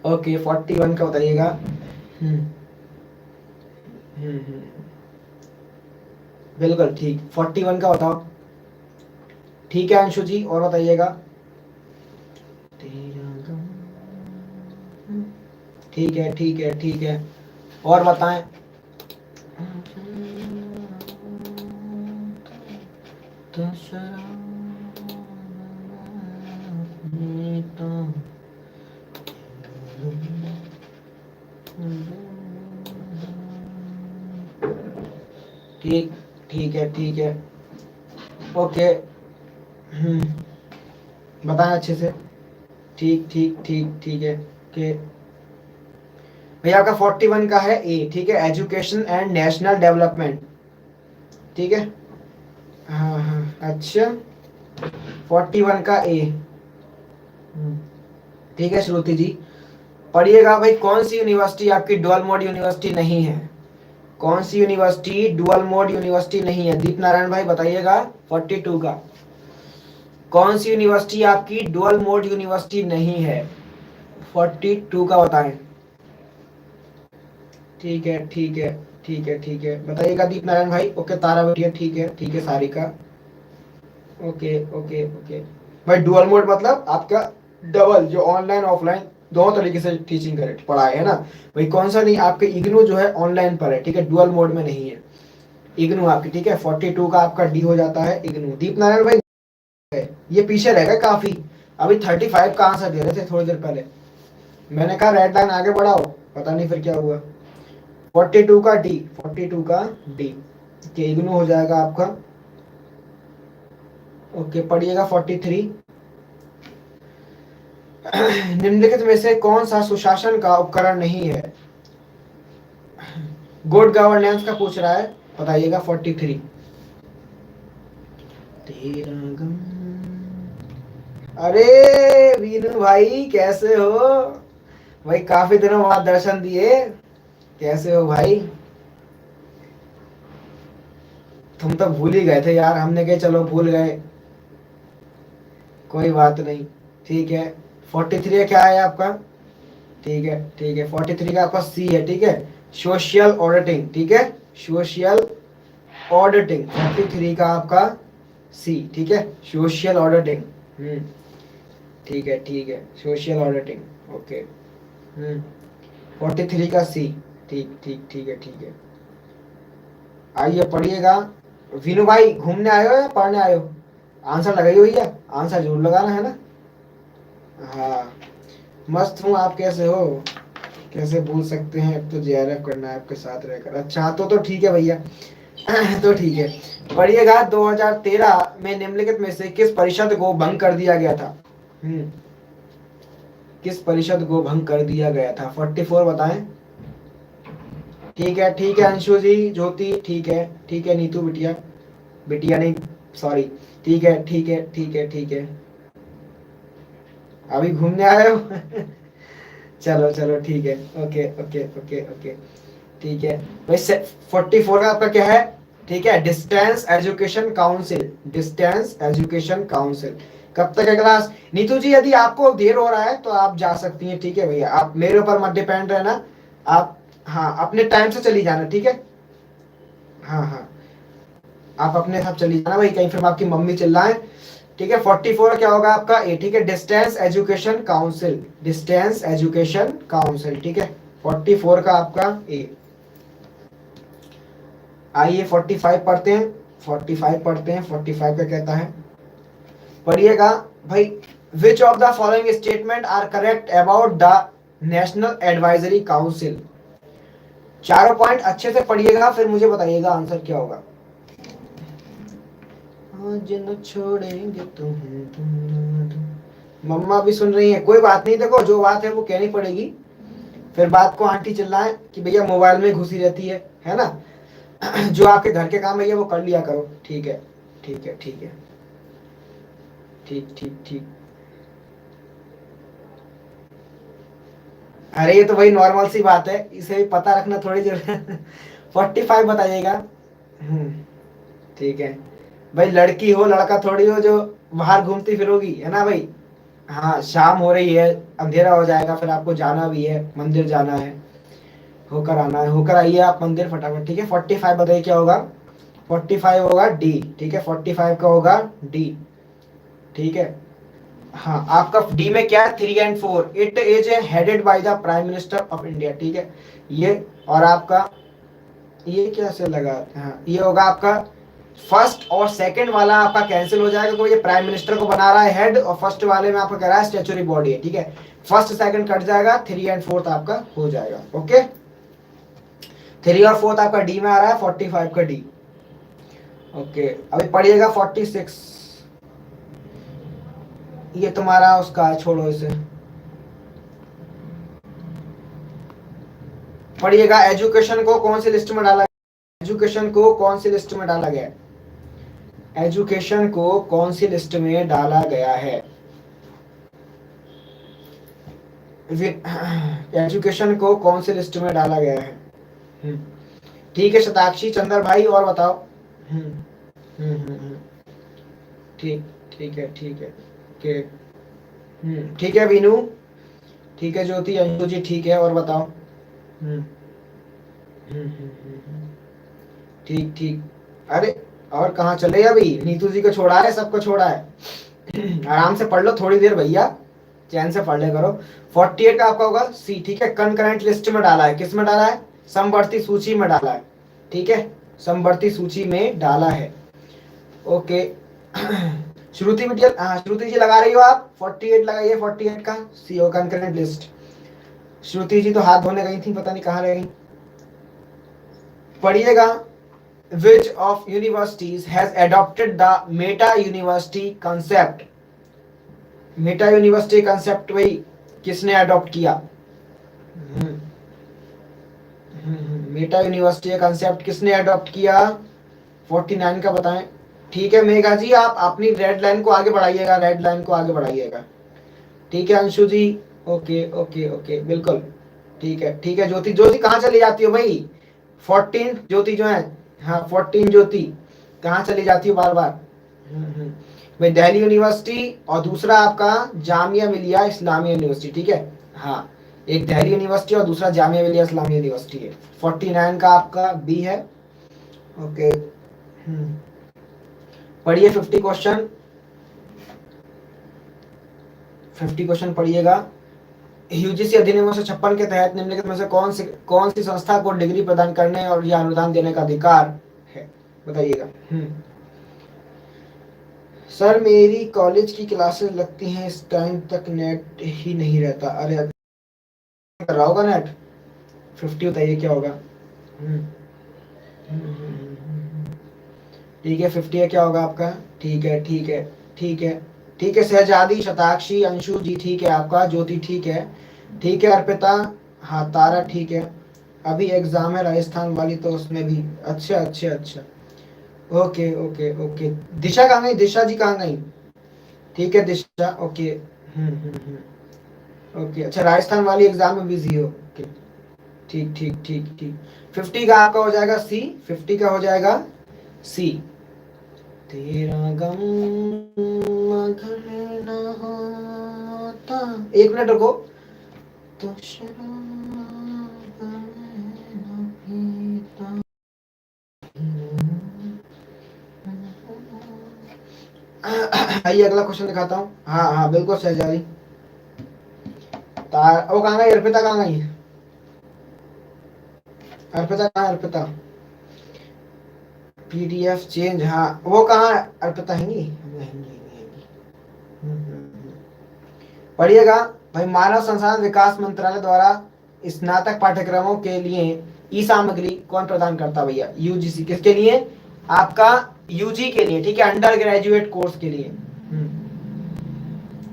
ओके 41 का बताइएगा। हम्म हम्म, बिल्कुल ठीक, 41 का बताओ। ठीक है अंशु जी, और बताइएगा। ठीक है ठीक है ठीक है, और बताएं। ठीक ठीक है ठीक है, ओके। बताएं अच्छे से। ठीक ठीक ठीक ठीक है, ओके भैया, आपका 41 का है ए। ठीक है, एजुकेशन एंड नेशनल डेवलपमेंट। ठीक है, हाँ हाँ अच्छा, 41 का ए। ठीक है श्रुति जी, पढ़िएगा भाई, कौन सी यूनिवर्सिटी आपकी डुअल मोड यूनिवर्सिटी नहीं है, कौन सी यूनिवर्सिटी डुअल मोड यूनिवर्सिटी नहीं है, दीप नारायण भाई बताइएगा। 42 का, कौन सी यूनिवर्सिटी आपकी डुअल मोड यूनिवर्सिटी नहीं है, 42 का बताएं। ठीक है ठीक है ठीक है ठीक है, बताइएगा दीप नारायण भाई। ओके तारा बेटिया, ठीक है सारिका, ओके ओके ओके। भाई डुअल मोड मतलब आपका डबल, जो ऑनलाइन ऑफलाइन दोनों तरीके से टीचिंग करे पढ़ाए है ना भाई। कौन सा नहीं, आपके इग्नू जो है ऑनलाइन पर है, ठीक है, डुअल मोड में नहीं है इग्नू आपकी। ठीक है, 42 का आपका डी हो जाता है इग्नू। दीप नारायण भाई ये पीछे रहेगा काफी, अभी 35 का आंसर दे रहे थे थोड़ी देर पहले, मैंने कहा रेड लाइन आगे बढ़ाओ, पता नहीं फिर क्या हुआ। 42 का डी, 42 का डी के इग्नू हो जाएगा आपका। ओके पढ़िएगा 43। निम्नलिखित में से कौन सा सुशासन का उपकरण नहीं है, गुड गवर्नेंस का पूछ रहा है, बताइएगा 43। तेरा गम, अरे वीनू भाई कैसे हो भाई, काफी दिनों बाद दर्शन दिए, कैसे हो भाई। तुम तो भूल ही गए थे यार, हमने कहा चलो भूल गए, कोई बात नहीं। ठीक है 43 क्या है आपका, ठीक है 43 का आपका सी है। ठीक है, सोशल ऑडिटिंग। ठीक है, सोशल ऑडिटिंग 43 का आपका सी। ठीक है, सोशल ऑडिटिंग। ठीक है सोशल ऑडिटिंग, ओके। 43 का सी, ठीक है। आइए पढ़िएगा। विनू भाई घूमने आए हो या पढ़ने आए हो, आंसर लगाइए भैया, आंसर जरूर लगाना है ना। हाँ मस्त हूँ, आप कैसे हो, कैसे भूल सकते हैं, अब तो जेआरएफ करना है आपके साथ रहकर। अच्छा तो ठीक है भैया। तो ठीक है, पढ़िएगा 2013 में निम्नलिखित में से किस परिषद को भंग कर दिया गया था। किस परिषद को भंग कर दिया गया था, 44 बताएं। ठीक है अंशु जी, ज्योति, ठीक है नीतू बिटिया, बिटिया नहीं सॉरी, ठीक है, अभी घूमने आए हो। चलो चलो ठीक है, ओके ठीक है भाई। 44 का आपका क्या है, ठीक है, distance education council, distance education council. कब तक है क्लास, नीतू जी यदि आपको देर हो रहा है तो आप जा सकती हैं। ठीक है भैया, आप मेरे ऊपर मत डिपेंड रहना, आप हाँ अपने टाइम से चली जाना। ठीक है, हाँ हाँ आप अपने साथ चली जाना भाई, कहीं फिर आपकी मम्मी चिल्लाए। ठीक है 44 क्या होगा आपका ए। ठीक है, distance education council, distance education council. ठीक है 44 का आपका ए। आइए 45 पढ़ते हैं, 45 पढ़ते हैं। 45 का कहता है, पढ़िएगा भाई, which of the following statement are correct about the national advisory council. चारों पॉइंट अच्छे से पढ़िएगा, फिर मुझे बताइएगा आंसर क्या होगा। आज न छोड़ेंगे मम्मा भी सुन रही है, कोई बात नहीं, देखो जो बात है वो कहनी पड़ेगी, फिर बात को आंटी चिल्लाए कि भैया मोबाइल में घुसी रहती है ना। जो आपके घर के काम है ये वो कर लिया करो, ठीक है ठीक है ठीक है, ठीक ठीक ठीक। अरे ये तो वही नॉर्मल सी बात है, इसे भी पता रखना थोड़ी जरूरी है। 45 बताइएगा। हम्म, ठीक है भाई, लड़की हो लड़का थोड़ी हो जो बाहर घूमती फिरोगी, है ना भाई। हाँ शाम हो रही है, अंधेरा हो जाएगा, फिर आपको जाना भी है, मंदिर जाना है, होकर आना है, होकर आइए आप मंदिर फटाफट, ठीक है। 45 बताइए क्या होगा। 45 होगा डी, ठीक है, 45 का होगा डी, ठीक है। हाँ आपका डी में क्या है, 3 और 4, it is headed by the prime minister of India, ठीक है ये। और आपका ये कैसे लगा, हाँ ये होगा आपका फर्स्ट और सेकंड वाला आपका कैंसिल हो जाएगा, क्योंकि ये प्राइम मिनिस्टर को बना रहा है हेड, और फर्स्ट वाले में आपका कह रहा है स्टैच्यूरी बॉडी है, ठीक है। फर्स्ट सेकंड कट जाएगा, 3 और 4 आपका हो जाएगा, ओके। 3 और 4 आपका डी में आ रहा है, 45 का डी, ओके। अभी पढ़िएगा 46, ये तुम्हारा उसका है, छोड़ो इसे। पढ़िएगा, एजुकेशन को कौन सी लिस्ट में डाला, एजुकेशन को कौन सी लिस्ट में डाला गया, एजुकेशन को कौन सी लिस्ट में डाला गया है, एजुकेशन को कौन सी लिस्ट में डाला गया है। ठीक है शताक्षी चंद्र भाई, और बताओ। हम्म ठीक, ठीक है ठीक है, के ठीक है वीनू, ठीक है ज्योति, अंशु जी ठीक है, और बताओ। हम्म ठीक ठीक। अरे और कहाँ चले, अभी नीतू जी को छोड़ा है, सबको छोड़ा है। आराम से पढ़ लो थोड़ी देर भैया, चैन से पढ़ ले करो। 48 का आपका होगा सी, ठीक है। कंकरेंट लिस्ट में डाला है, किस में डाला है, समवर्ती सूची में डाला है, ठीक है, समवर्ती सूची में डाला है, ओके। श्रुति बिटिया, हाँ श्रुति जी लगा रही हो आप, 48 लगाइए, 48 का सी हो कंकरेंट लिस्ट। श्रुति जी तो हाथ धोने गई थी, पता नहीं कहाँ रह गई। पढ़िएगा, which of universities has adopted the meta university concept, Meta university concept भाई किसने अडॉप्ट किया, मेटा यूनिवर्सिटी कंसेप्ट किसने अडॉप्ट किया, 49 का बताएं। ठीक है मेघा जी, आप अपनी रेड लाइन को आगे बढ़ाइएगा, रेड लाइन को आगे बढ़ाइएगा, ठीक है अंशु जी, ओके ओके ओके बिल्कुल, ठीक है ठीक है। ज्योति, ज्योति कहाँ चली जाती हो भाई, 14 ज्योति जो है, हाँ 14 ज्योति कहाँ चली जाती हो बार बार। भाई दिल्ली यूनिवर्सिटी, और दूसरा आपका जामिया मिलिया इस्लामिया यूनिवर्सिटी, ठीक है। हाँ एक दिल्ली यूनिवर्सिटी और दूसरा जामिया मिलिया इस्लामिया यूनिवर्सिटी है। 49 का आपका बी है, ओके। पढ़िए 50 क्वेश्चन, 50 क्वेश्चन पढ़िएगा। यूजीसी अधिनियम 1956 के तहत निम्नलिखित में से कौन सी संस्था को डिग्री प्रदान करने और या अनुदान देने का अधिकार है, बताइएगा। सर मेरी कॉलेज की क्लासेस लगती हैं, इस टाइम तक नेट ही नहीं रहता, अरे कर रहा होगा नेट। 50 बताइए क्या होगा। ठीक है 50 है, क्या होगा आपका, ठीक है ठीक है ठीक है ठीक है। सहजादी, शताक्षी, अंशु जी ठीक है आपका, ज्योति ठीक है, ठीक है अर्पिता, हाँ तारा ठीक है। अभी एग्जाम है राजस्थान वाली, तो उसमें भी अच्छा अच्छा अच्छा, ओके ओके ओके। दिशा कहाँ गई, दिशा जी कहाँ गई, ठीक है दिशा, ओके। ओके अच्छा, राजस्थान वाली एग्जाम में बिजी हो, ओके ठीक ठीक ठीक ठीक। 50 का आपका हो जाएगा सी, 50 का हो जाएगा सी। तेरा गम अगर न होता, 1 मिनट रुको, तो शराब न पीता। आइए अगला क्वेश्चन दिखाता हूँ, हाँ हाँ बिल्कुल सहजादी। वो कहाँ गई, अर्पिता कहाँ गई, अर्पिता कहाँ, अर्पिता पीडीएफ चेंज, हाँ वो कहाँ अर्पिता हैंगी, पढ़िएगा भाई। मानव संसाधन विकास मंत्रालय द्वारा स्नातक पाठ्यक्रमों के लिए ई सामग्री कौन प्रदान करता भैया, यूजीसी, किसके लिए, आपका यूजी के लिए, ठीक है, अंडर ग्रेजुएट कोर्स के लिए।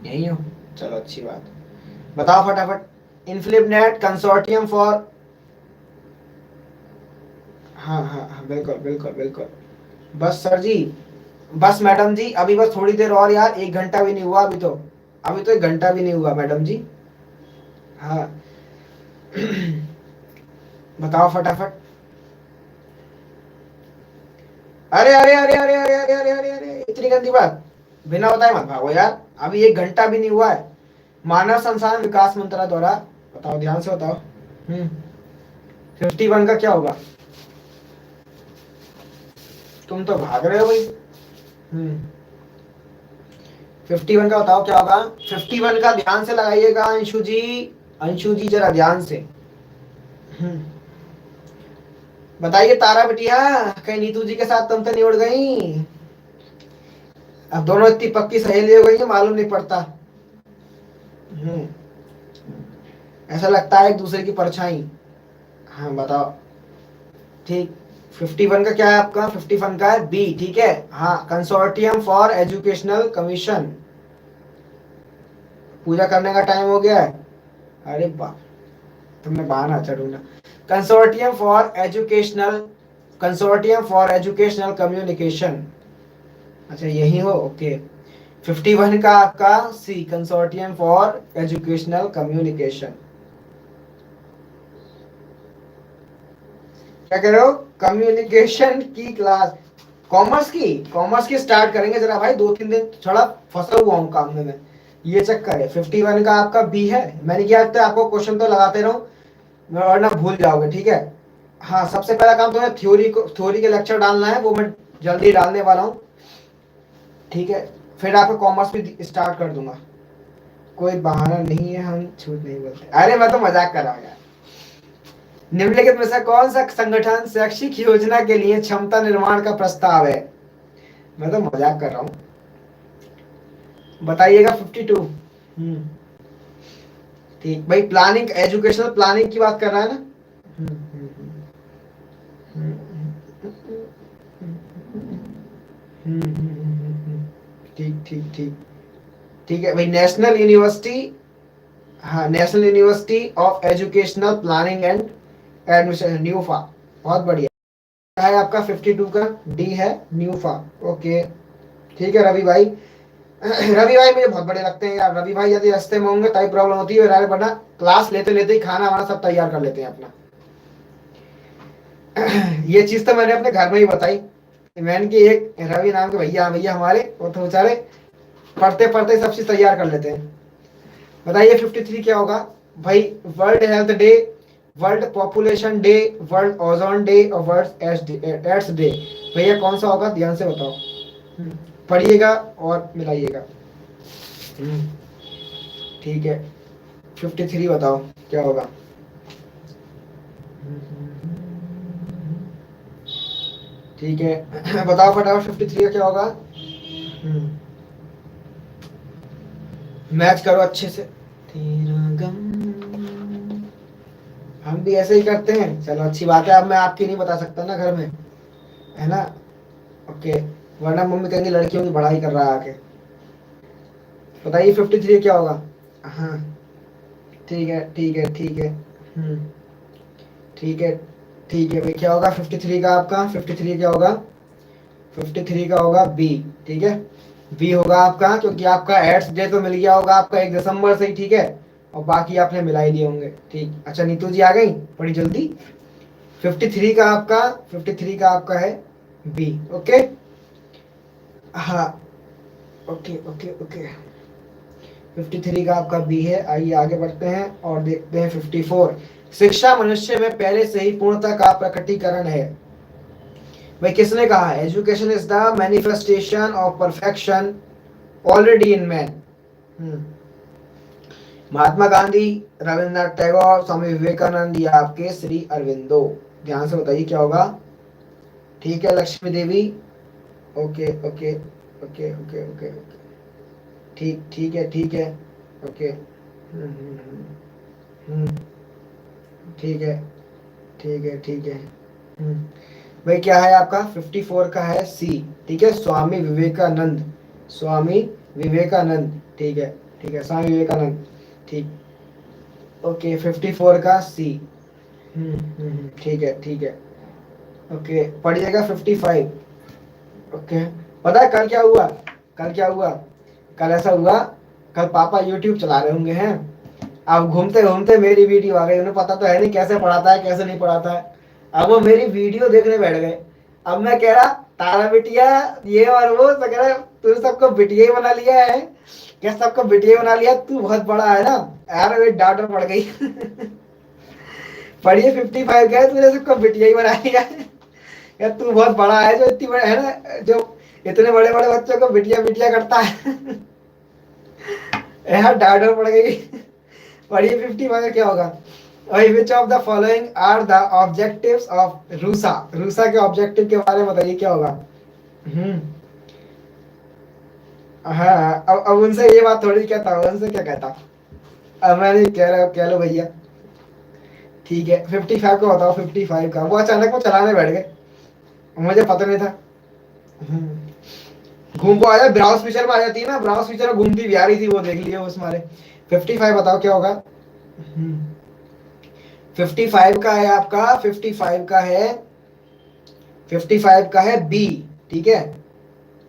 यही हो, चलो अच्छी बात। बताओ फटाफट। इनफ्लिप नेट कंसोर्टियम फॉर, हाँ हाँ हाँ बिल्कुल बिल्कुल बिल्कुल। बस सर जी, बस मैडम जी, अभी बस थोड़ी देर और यार, 1 घंटा भी नहीं हुआ अभी तो, अभी तो 1 घंटा भी नहीं हुआ मैडम जी। हाँ बताओ फटाफट। अरे अरे अरे अरे अरे अरे अरे अरे अरे, इतनी गंदी बात, बिना बताए मत भागो यार, अभी 1 घंटा भी नहीं हुआ है। मानव संसाधन विकास मंत्रालय द्वारा, बताओ ध्यान से बताओ। 51 का क्या होगा? तुम तो भाग रहे हो भाई। 51 का बताओ क्या होगा? 51 का ध्यान से लगाइएगा अंशु जी, अंशु जी जरा ध्यान से। हम्म, बताइए तारा बिटिया, कहीं नीतू जी के साथ तुम तो नहीं उड़ गई? अब दोनों इतनी पक्की सहेली हो गई है, मालूम नहीं पड़ता। हम्म, ऐसा लगता है एक दूसरे की परछाई। हाँ बताओ। ठीक, 51 का क्या है आपका? 51 का है बी, ठीक है। हाँ, कंसोर्टियम फॉर एजुकेशनल कमीशन। पूजा करने का टाइम हो गया है। अरे वाह, तुमने बहाना अच्छा ढूंढा। Consortium for educational, consortium for educational communication. अच्छा यही हो, ओके। 51 का आपका सी, कंसोर्टियम फॉर एजुकेशनल कम्युनिकेशन। क्या कह रहे हो? कम्युनिकेशन की क्लास, कॉमर्स की, कॉमर्स की स्टार्ट करेंगे जरा भाई, 2-3 दिन थोड़ा फंसा हुआ हूँ काम में मैं, ये चक्कर है। 51 का आपका बी है। मैंने क्या था, आपको क्वेश्चन तो लगाते रहूं और ना भूल जाओगे, ठीक है। हाँ, सबसे पहला काम तो है थ्योरी को, थ्योरी के लेक्चर डालना है, वो मैं जल्दी डालने वाला हूँ, ठीक है। फिर आपको कॉमर्स भी स्टार्ट कर दूंगा। कोई बहाना नहीं है, हम झूठ नहीं बोलते। अरे मैं तो मजाक कर रहा हूँ यार। निम्नलिखित में से कौन सा संगठन शैक्षिक योजना के लिए क्षमता निर्माण का प्रस्ताव है? मैं तो मजाक कर रहा हूँ। बताइएगा 52। ठीक भाई, प्लानिंग, एजुकेशनल प्लानिंग की बात कर रहा है ना? हम्म, हम्म, हम्म, ठीक ठीक ठीक। ठीक है भाई, नेशनल यूनिवर्सिटी, हाँ National University of Educational Planning and Admission, NUEPA. बहुत बढ़िया। क्या है आपका 52 का? डी है, न्यूफा। ओके, ठीक है रवि भाई। रवि भाई मुझे बहुत बड़े लगते हैं यार, रवि भाई यदि रास्ते में होंगे तभी प्रॉब्लम होती है, वरना क्लास लेते लेते ही खाना वाना सब तैयार कर लेते हैं अपना। ये चीज तो मैंने अपने घर में ही बताई। मैंने कि एक रवि नाम के भैया भैया हमारे, वो तो बेचारे पढ़ते पढ़ते सब चीज तैयार कर लेते हैं। बताइए 53 क्या होगा भाई? World health day, world population day, world ozone day और वर्ल्ड एड्स डे। भैया कौन सा होगा, ध्यान से बताओ। पढ़िएगा और मिलाइएगा। हम्म, ठीक है। 53 बताओ क्या होगा? ठीक है बताओ फटाफट, 53 का क्या होगा? मैच करो अच्छे से। तेरा गम, हम भी ऐसे ही करते हैं, चलो अच्छी बात है। अब मैं आपकी नहीं बता सकता ना घर में, है ना? ओके, वरना मम्मी कहेंगी लड़कियों की पढ़ाई कर रहा है आके। बताइए 53 क्या होगा? हाँ, ठीक है ठीक है ठीक है। हम्म, ठीक है ठीक है भाई, क्या होगा 53 का आपका? 53 क्या होगा? 53 का होगा बी, ठीक है। बी होगा आपका, क्योंकि आपका एड्स डे तो मिल गया होगा आपका 1 दिसंबर से ही, ठीक है। और बाकी आपने मिला ही दिए होंगे, ठीक। अच्छा नीतू जी आ गई बड़ी जल्दी। 53 का आपका, 53 का आपका है बी, ओके। हाँ, ओके ओके ओके। 53 का आपका बी है। आइए आगे बढ़ते हैं और देखते हैं 54। शिक्षा मनुष्य में पहले से ही पूर्णता का प्रकटीकरण है। भाई किसने कहा? Education is the manifestation of perfection already in man. Mahatma Gandhi, Rabindranath Tagore, Swami Vivekananda या आपके श्री अरविंदो? ध्यान से बताइए क्या होगा? ठीक है Lakshmi Devi. Okay okay okay okay okay okay. ठीक ठीक है ठीक है। ओके। हम्म, ठीक है ठीक है ठीक है। हम्म, भाई क्या है आपका 54 का है सी, ठीक है, स्वामी विवेकानंद, स्वामी विवेकानंद, ठीक है, ठीक है, स्वामी विवेकानंद, ठीक। ओके 54 का सी। ठीक है, ठीक है। ओके पढ़िएगा 55। ओके, पता है कल क्या हुआ, कल क्या हुआ, कल ऐसा हुआ, कल पापा यूट्यूब चला रहे होंगे हैं, अब घूमते घूमते मेरी वीडियो आ गई, उन्हें पता तो है नहीं कैसे पढ़ाता है कैसे नहीं पढ़ाता है। अब वो मेरी वीडियो देखने बैठ गए। अब मैं कह रहा तारा बिटिया ये और वो, तो कह रहा तू सबको बिटिया ही बना लिया है, क्या सबको बिटिया बना लिया, तू बहुत बड़ा है ना। यार मेरी डांट पड़ गई। पढ़िए 55 का है, तूने सबको बिटिया ही बना लिया है, यार तू बहुत बड़ा है जो इतनी बड़ा है ना, जो इतने बड़े बड़े बच्चों को बिटिया बिटिया करता है। यार डांट पड़ गई। पढ़िए 55 क्या होगा। वही which of the following are the objectives of RUSA, RUSA के ऑब्जेक्टिव के बारे में बताइए क्या होगा। हम्म हाँ, अब उनसे ये बात थोड़ी कहता, उनसे क्या कहता। अब मैंने कह रहा कह लो भैया, ठीक है 55 का बताओ, 55 का। वो अचानक वो चलाने बैठ गए, मुझे पता नहीं था। घूम को आया, ब्राउज फीचर में आ जाती है ना, ब्राउज फीचर में घूमती भी आ रही थी, वो देख लिया उस मारे। 55 बताओ क्या होगा। 55 का है आपका, 55 का है, 55 का है बी, ठीक है।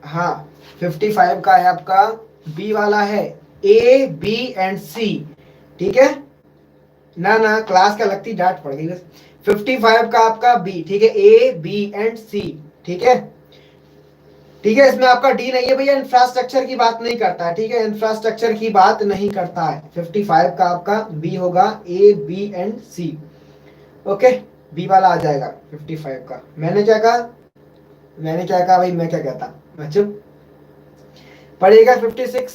हाँ 55 का है आपका बी वाला है, ए बी एंड सी, ठीक है ना, ना क्लास का लगती डांट पड़ गई बस। 55 का आपका बी, ठीक है, ए बी एंड सी, ठीक है, ठीक है। इसमें आपका डी नहीं है भैया, इंफ्रास्ट्रक्चर की बात नहीं करता है, ठीक है, इंफ्रास्ट्रक्चर की बात नहीं करता है। 55 का आपका बी होगा A B and C, okay, B वाला आ जाएगा 55 का। मैंने क्या कहा, मैंने क्या कहा भाई, मैं क्या कहता, मैं चुप। पढ़िएगा 56,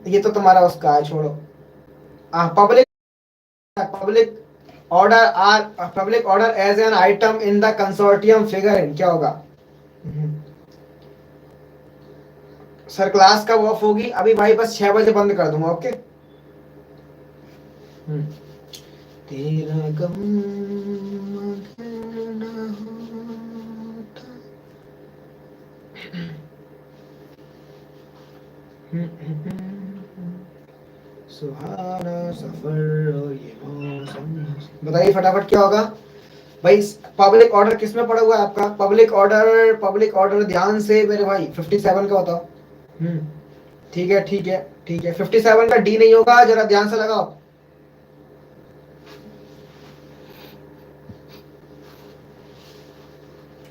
ये तो तुम्हारा उसका है, छोड़ो। Public, public order are, public order as an item in the consortium figure in, क्या होगा। सर क्लास कब ऑफ होगी, अभी भाई बस 6 बजे बंद कर दूंगा, ओके। तेरा गम अगर न होता। सुहाना सफर और ये मौसम। बताइए फटाफट क्या होगा भाई। पब्लिक ऑर्डर किस में पड़ा हुआ है आपका, पब्लिक ऑर्डर, पब्लिक ऑर्डर ध्यान से मेरे भाई 57 का बताओ। हम्म ठीक है, ठीक है, ठीक है, 57 का डी नहीं होगा, जरा ध्यान से लगाओ।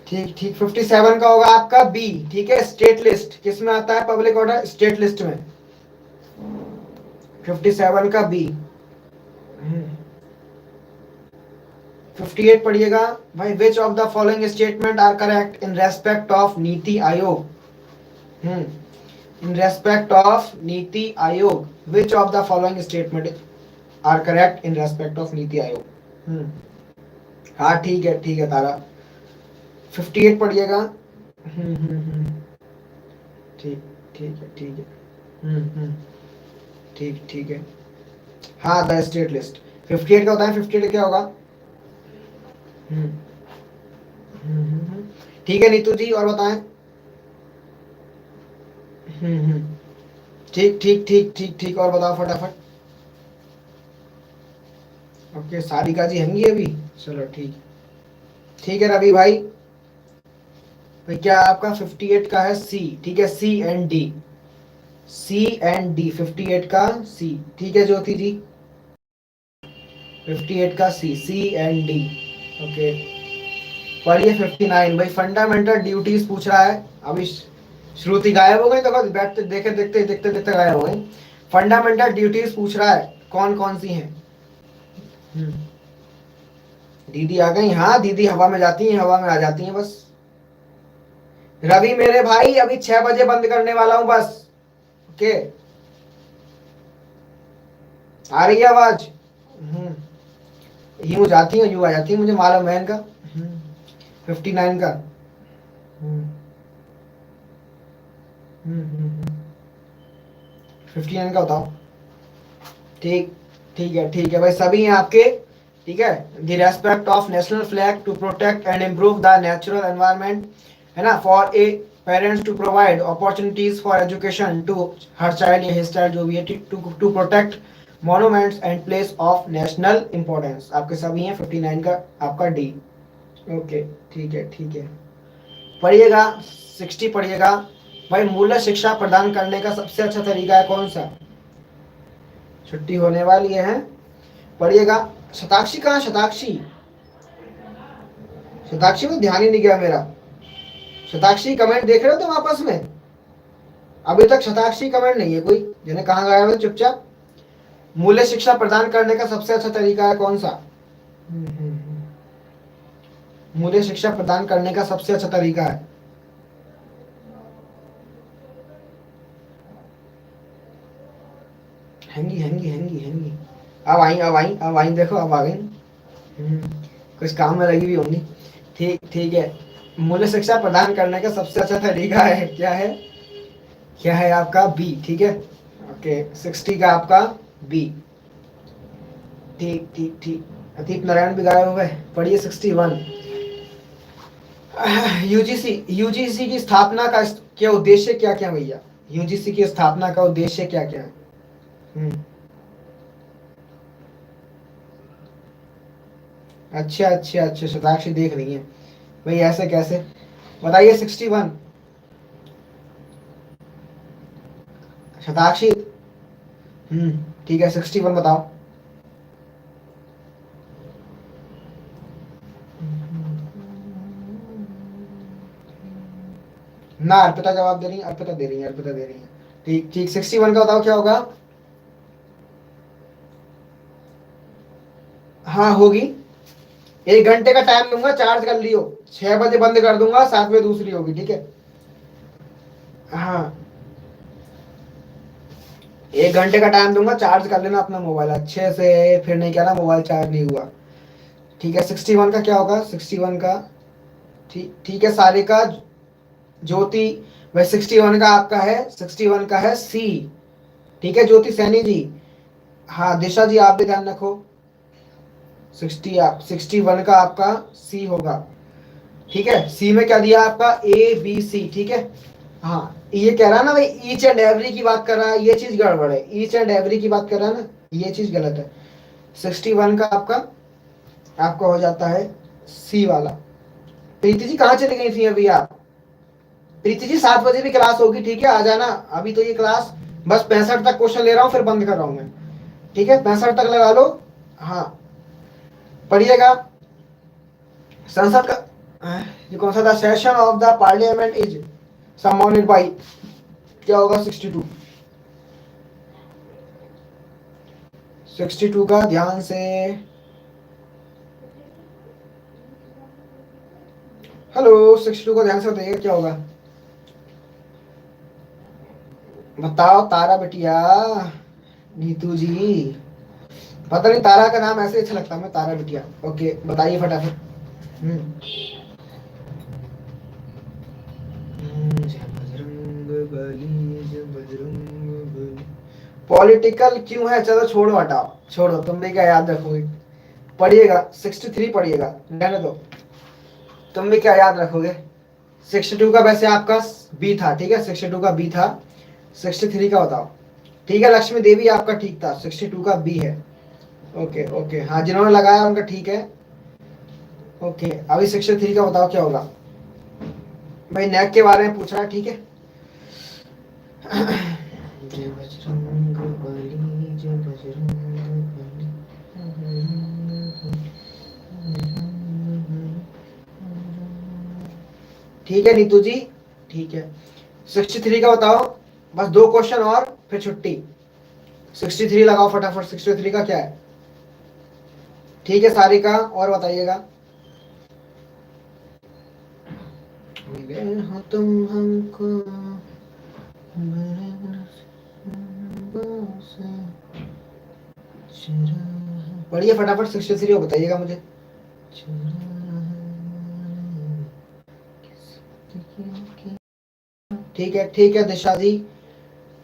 ठीक ठीक 57 का होगा आपका बी, ठीक है, स्टेट लिस्ट किस में आता है, पब्लिक ऑर्डर स्टेट लिस्ट में, 57 का बी। 58 पढ़िएगा भाई, which of the following statement are correct in respect of NITI Aayog. In respect of NITI Aayog, which of the following statement are correct in respect of NITI Aayog. हाँ ठीक है तारा, 58 पढ़िएगा। ठीक, ठीक है, ठीक है। ठीक ठीक है। हाँ द स्टेट लिस्ट 58 का होता है, 58 क्या होगा। ठीक है नीतू जी, और बताएं। ठीक ठीक ठीक ठीक ठीक, और बताओ फटाफट। ओके सारिका जी हैंगी अभी, चलो ठीक, ठीक है रवि भाई। भाई क्या आपका 58 का है सी, ठीक है, C and D, C and D 58 का सी, ठीक है ज्योति जी, 58 का C, C and D, okay. पढ़िए 59 भाई, फंडामेंटल ड्यूटीज पूछ रहा है। अभी श्रुति गायब हो गई, तो बस बैठते देखे देखते देखते देखते गायब हो गई। फंडामेंटल ड्यूटीज पूछ रहा है, कौन कौन सी हैं। दीदी आ गई, हाँ दीदी हवा में जाती हैं, हवा में आ जाती हैं बस। रवि मेरे भाई अभी 6 बजे बंद करने वाला हूं बस, ओके। आ रही है आवाज। यूं जाती है, यूं आ जाती है, मुझे मालूम है इनका। 59 का। 59 का बताओ। ठीक, ठीक है, ठीक है भाई, सभी हैं आपके ठीक है, the respect of national flag to protect and improve the natural environment, है ना, for a parents to provide opportunities for education to her child या हिज चाइल्ड जो भी है, to protect monuments and place of national importance. आपके सभी हैं 59 का आपका डी। ओके ठीक है ठीक है, पढ़िएगा 60 पढ़िएगा। भाई मूल्य शिक्षा प्रदान करने का सबसे अच्छा तरीका है कौन सा? छुट्टी होने वाली है, पढ़िएगा। शताक्षी कहाँ? शताक्षी, शताक्षी में ध्यान ही नहीं गया मेरा। शताक्षी कमेंट देख रहे हो तुम आपस में? अभी तक शताक्षी कमेंट नहीं है कोई, जिन्हें कहाँ गया है चुपचाप। मूल्य शिक्षा प्रदान करने का सबसे अच्छा तरीका है कौन सा? मूल्य शिक्षा प्रदान करने का सबसे अच्छा तरीका है, हैंगी हैंगी हैंगी हैंगी, अब आई अब आई अब आई, देखो अब आ गई। कुछ काम में लगी हुई होंगी। ठीक ठीक है, मूल्य शिक्षा प्रदान करने का सबसे अच्छा तरीका है, क्या है? क्या है आपका? बी। ठीक है, ओके 60 का आपका बी। ठीक ठीक ठीक, अतीत नारायण भी गायब हो गए। पढ़िए 61। यूजीसी, यूजीसी की स्थापना का क्या उद्देश्य क्या क्या भैया? यूजीसी की स्थापना का उद्देश्य क्या क्या है? अच्छा अच्छा अच्छा, शताक्षी देख रही है भाई, ऐसे कैसे? बताइए 61। शताक्षी, ठीक है 61 बताओ। ना अर्पिता जवाब दे रही है, अर्पिता दे रही है, अर्पिता दे रही है। ठीक ठीक, 61 का बताओ क्या होगा? हाँ होगी। 1 घंटे का टाइम दूंगा, चार्ज कर लियो। 6 बजे बंद कर दूंगा, 7 बजे दूसरी होगी, ठीक है। हाँ 1 घंटे का टाइम दूंगा, चार्ज कर लेना अपना मोबाइल अच्छे से, फिर नहीं कहना मोबाइल चार्ज नहीं हुआ। ठीक है 61 का क्या होगा? 61 का, ठीक ठीक है सारिका ज्योति। वह 61 का आपका है, 61 का है सी। ठीक है ज्योति सैनी जी। हाँ दिशा जी आप भी ध्यान रखो। 61 का आपका सी होगा। ठीक है, सी में क्या दिया आपका? A B C. ठीक है, हाँ ये कह रहा ना भाई, ईच एंड एवरी की बात कर रहा है, ये चीज गड़बड़ है। ईच एंड एवरी की बात कर रहा है ना, ये चीज गलत है। 61 का आपका आपका हो जाता है सी वाला। प्रीति जी कहाँ चली गई थी अभी आप? प्रीति जी 7 बजे भी क्लास होगी, ठीक है आ जाना। अभी तो ये क्लास बस 65 तक क्वेश्चन ले रहा हूँ, फिर बंद कर रहा हूँ मैं। ठीक है 65 तक लगा लो। हाँ पढ़िएगा। संसद का ये कौन सा था? Session of the parliament is surrounded by, क्या होगा? 62। 62 का ध्यान से, हेलो 62 को ध्यान से बताइएगा क्या होगा? बताओ तारा बिटिया, नीतू जी। पता नहीं तारा का नाम ऐसे अच्छा लगता है, मैं तारा बिटिया। ओके बताइए फटाफट। हम्म, जय बजरंग बली, जय बजरंग बली। पॉलिटिकल क्यों है? चलो छोड़ो हटाओ, छोड़ो, तुम भी क्या याद रखोगे? पढ़िएगा 63 पढ़िएगा, रहने दो। तुम भी क्या याद रखोगे? 62 का वैसे आपका बी था, ठीक है 62 का बी था। 63 का बताओ। ठीक है लक्ष्मी देवी आपका ठीक था, 62 का बी है। ओके ओके, हाँ जिन्होंने लगाया उनका ठीक है। ओके अभी 63 का बताओ क्या होगा? भाई नेक के बारे में पूछ रहा है, ठीक है। जय बजरंग बली, जय बजरंग बली। ठीक है नीतू जी, ठीक है 63 का बताओ। बस 2 क्वेश्चन और फिर छुट्टी। 63 लगाओ फटाफट, 63 का क्या है? ठीक है सारिका और बताइएगा। मिले हो तुम हमको, पढ़िए फटाफट 63 को बताइएगा मुझे। ठीक है दिशा जी,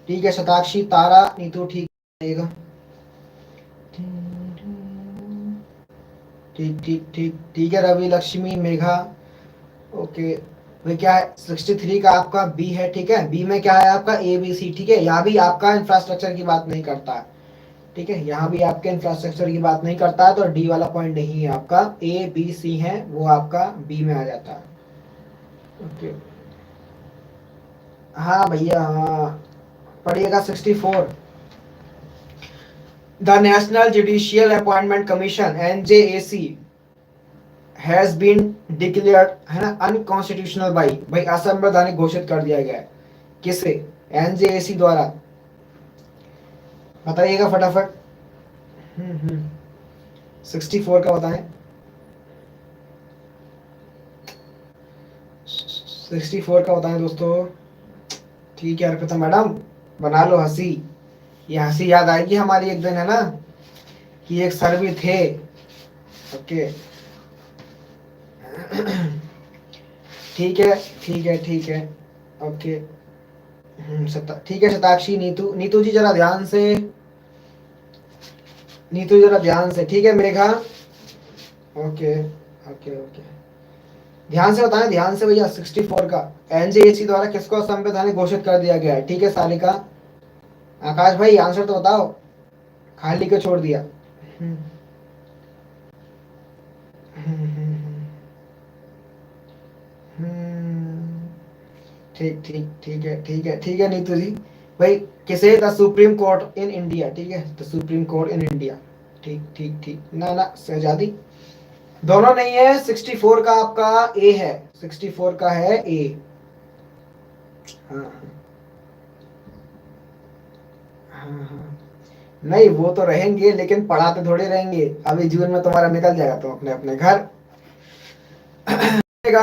ठीक है शताक्षी तारा नीतू, ठीक रहेगा। ठीक ठीक ठीक ठीक है रवि लक्ष्मी मेघा। ओके भाई क्या है 63 का आपका बी है, ठीक है। बी में क्या है आपका ए बी सी, ठीक है। यहाँ भी आपका इंफ्रास्ट्रक्चर की बात नहीं करता है, ठीक है। यहाँ भी आपके इंफ्रास्ट्रक्चर की बात नहीं करता है, तो डी वाला पॉइंट नहीं है आपका। ए बी सी है वो आपका बी में आ जाता है। ओके हाँ भैया हाँ, पढ़िएगा 64। The national judicial appointment commission NJAC has been declared, है ना, अनकॉन्स्टिट्यूशनल बाई, भाई असंवैधानिक घोषित कर दिया गया है। किसे? NJAC द्वारा। बताइएगा फटाफट। 64 का बताएं। 64 का बताएं दोस्तों। ठीक है अर्पिता मैडम, बना लो हंसी। ये हंसी याद आएगी हमारी एक दिन, है ना, कि एक सर भी थे। ओके ठीक है ठीक है ठीक है। ओके ठीक है शताक्षी, नीतू, नीतू जी जरा ध्यान से, नीतू जरा ध्यान से, ठीक है मेघा। ओके ओके ओके, ध्यान से बताएं, ध्यान से भैया। 64 का NJAC द्वारा किसको असंवैधानिक घोषित कर दिया गया है, ठीक है सालिका। आकाश भाई आंसर तो बताओ, खाली क्यों छोड़ दिया? हम्म, हम्म, हम्म, हम्म, ठीक ठीक ठीक है ठीक है ठीक है नीतू जी। भाई किसे? The supreme court in India, ठीक है, the supreme court in India. ठीक ठीक ठीक, ना ना शहजादी, दोनों नहीं है। 64 का आपका ए है, 64 का है ए। हाँ हाँ हाँ हाँ। नहीं वो तो रहेंगे, लेकिन पढ़ाते थोड़े रहेंगे। अभी जून में तुम्हारा निकल जाएगा, तुम अपने अपने घर जाएगा।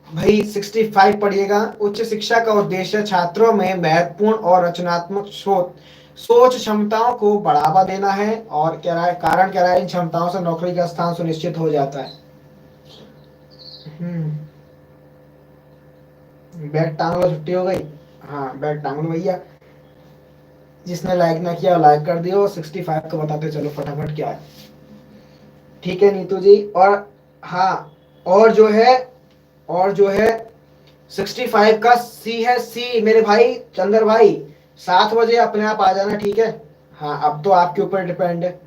भाई 65 पढ़िएगा। उच्च शिक्षा का उद्देश्य छात्रों में महत्वपूर्ण और रचनात्मक सोच सोच क्षमताओं को बढ़ावा देना है, और कह रहा है कारण कह रहा है इन क्षमताओं से नौकरी का स्थान सुनिश्चित हो जाता है। हम्म, बैग टांग लो, छुट्टी हो गई। हाँ बैग टांग लो भैया। जिसने लाइक ना किया लाइक कर दियो। 65 को बताते चलो फटाफट क्या है। ठीक है नीतू जी। और हाँ, और जो है, और जो है 65 का सी है, सी मेरे भाई चंदर भाई। 7 बजे अपने आप आ जाना, ठीक है। हाँ अब तो आपके ऊपर डिपेंड है।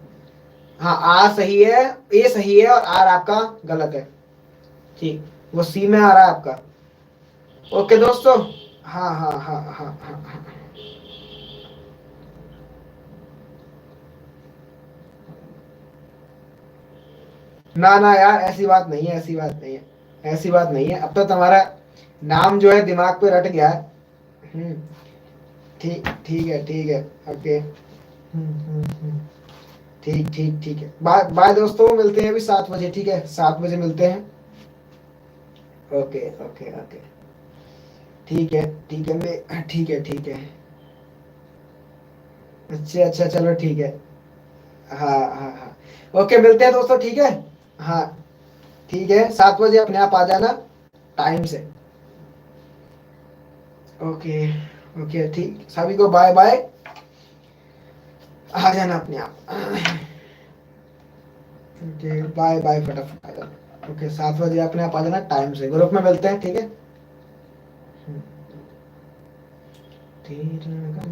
हाँ आर सही है, ए सही है, और आर आपका गलत है। ठीक, वो सी में आ रहा है आपका। ओके दोस्तों। हाँ हाँ हाँ हाँ हाँ हाँ। ना ना यार ऐसी बात नहीं है, ऐसी बात नहीं है, ऐसी बात नहीं है। अब तो तुम्हारा नाम जो है दिमाग पे रट गया है। हम्म, ठीक ठीक है ठीक है। ओके ठीक ठीक ठीक है। बाय बाय दोस्तों, मिलते हैं अभी 7 बजे, ठीक है 7 बजे मिलते हैं। ओके ओके ओके ठीक है ठीक है मैं, ठीक है ठीक है। अच्छा अच्छा चलो ठीक है। हाँ हाँ हाँ ओके मिलते हैं दोस्तों, ठीक है। हाँ ठीक है 7 बजे अपने आप आ जाना टाइम से। ओके ओके ठीक, सभी को बाय बाय। आ जाना अपने आप। ओके बाय बाय, फटाफट आ जाना। ओके 7 बजे अपने आप आ जाना टाइम से, ग्रुप में मिलते हैं, ठीक है।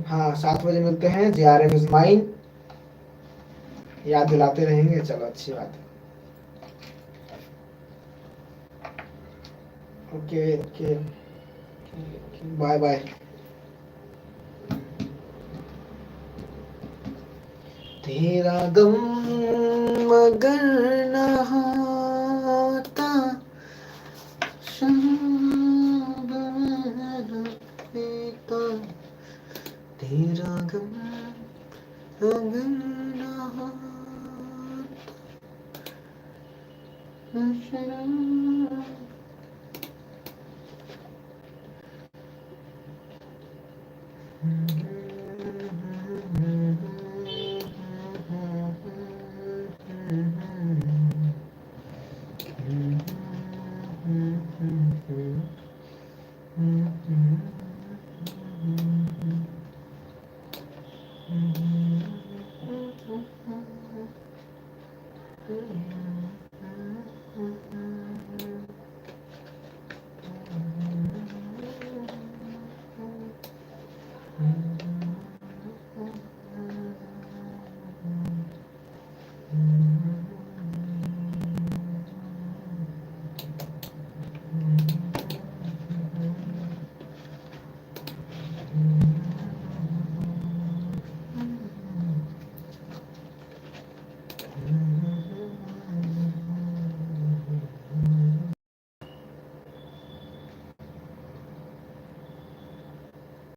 हाँ 7 बजे मिलते हैं। JRF इज माइन, याद दिलाते रहेंगे, चलो अच्छी बात है। Okay okay bye bye. तेरा गम मगर न होता शब्द में न पीता, तेरा गम मगर न होता।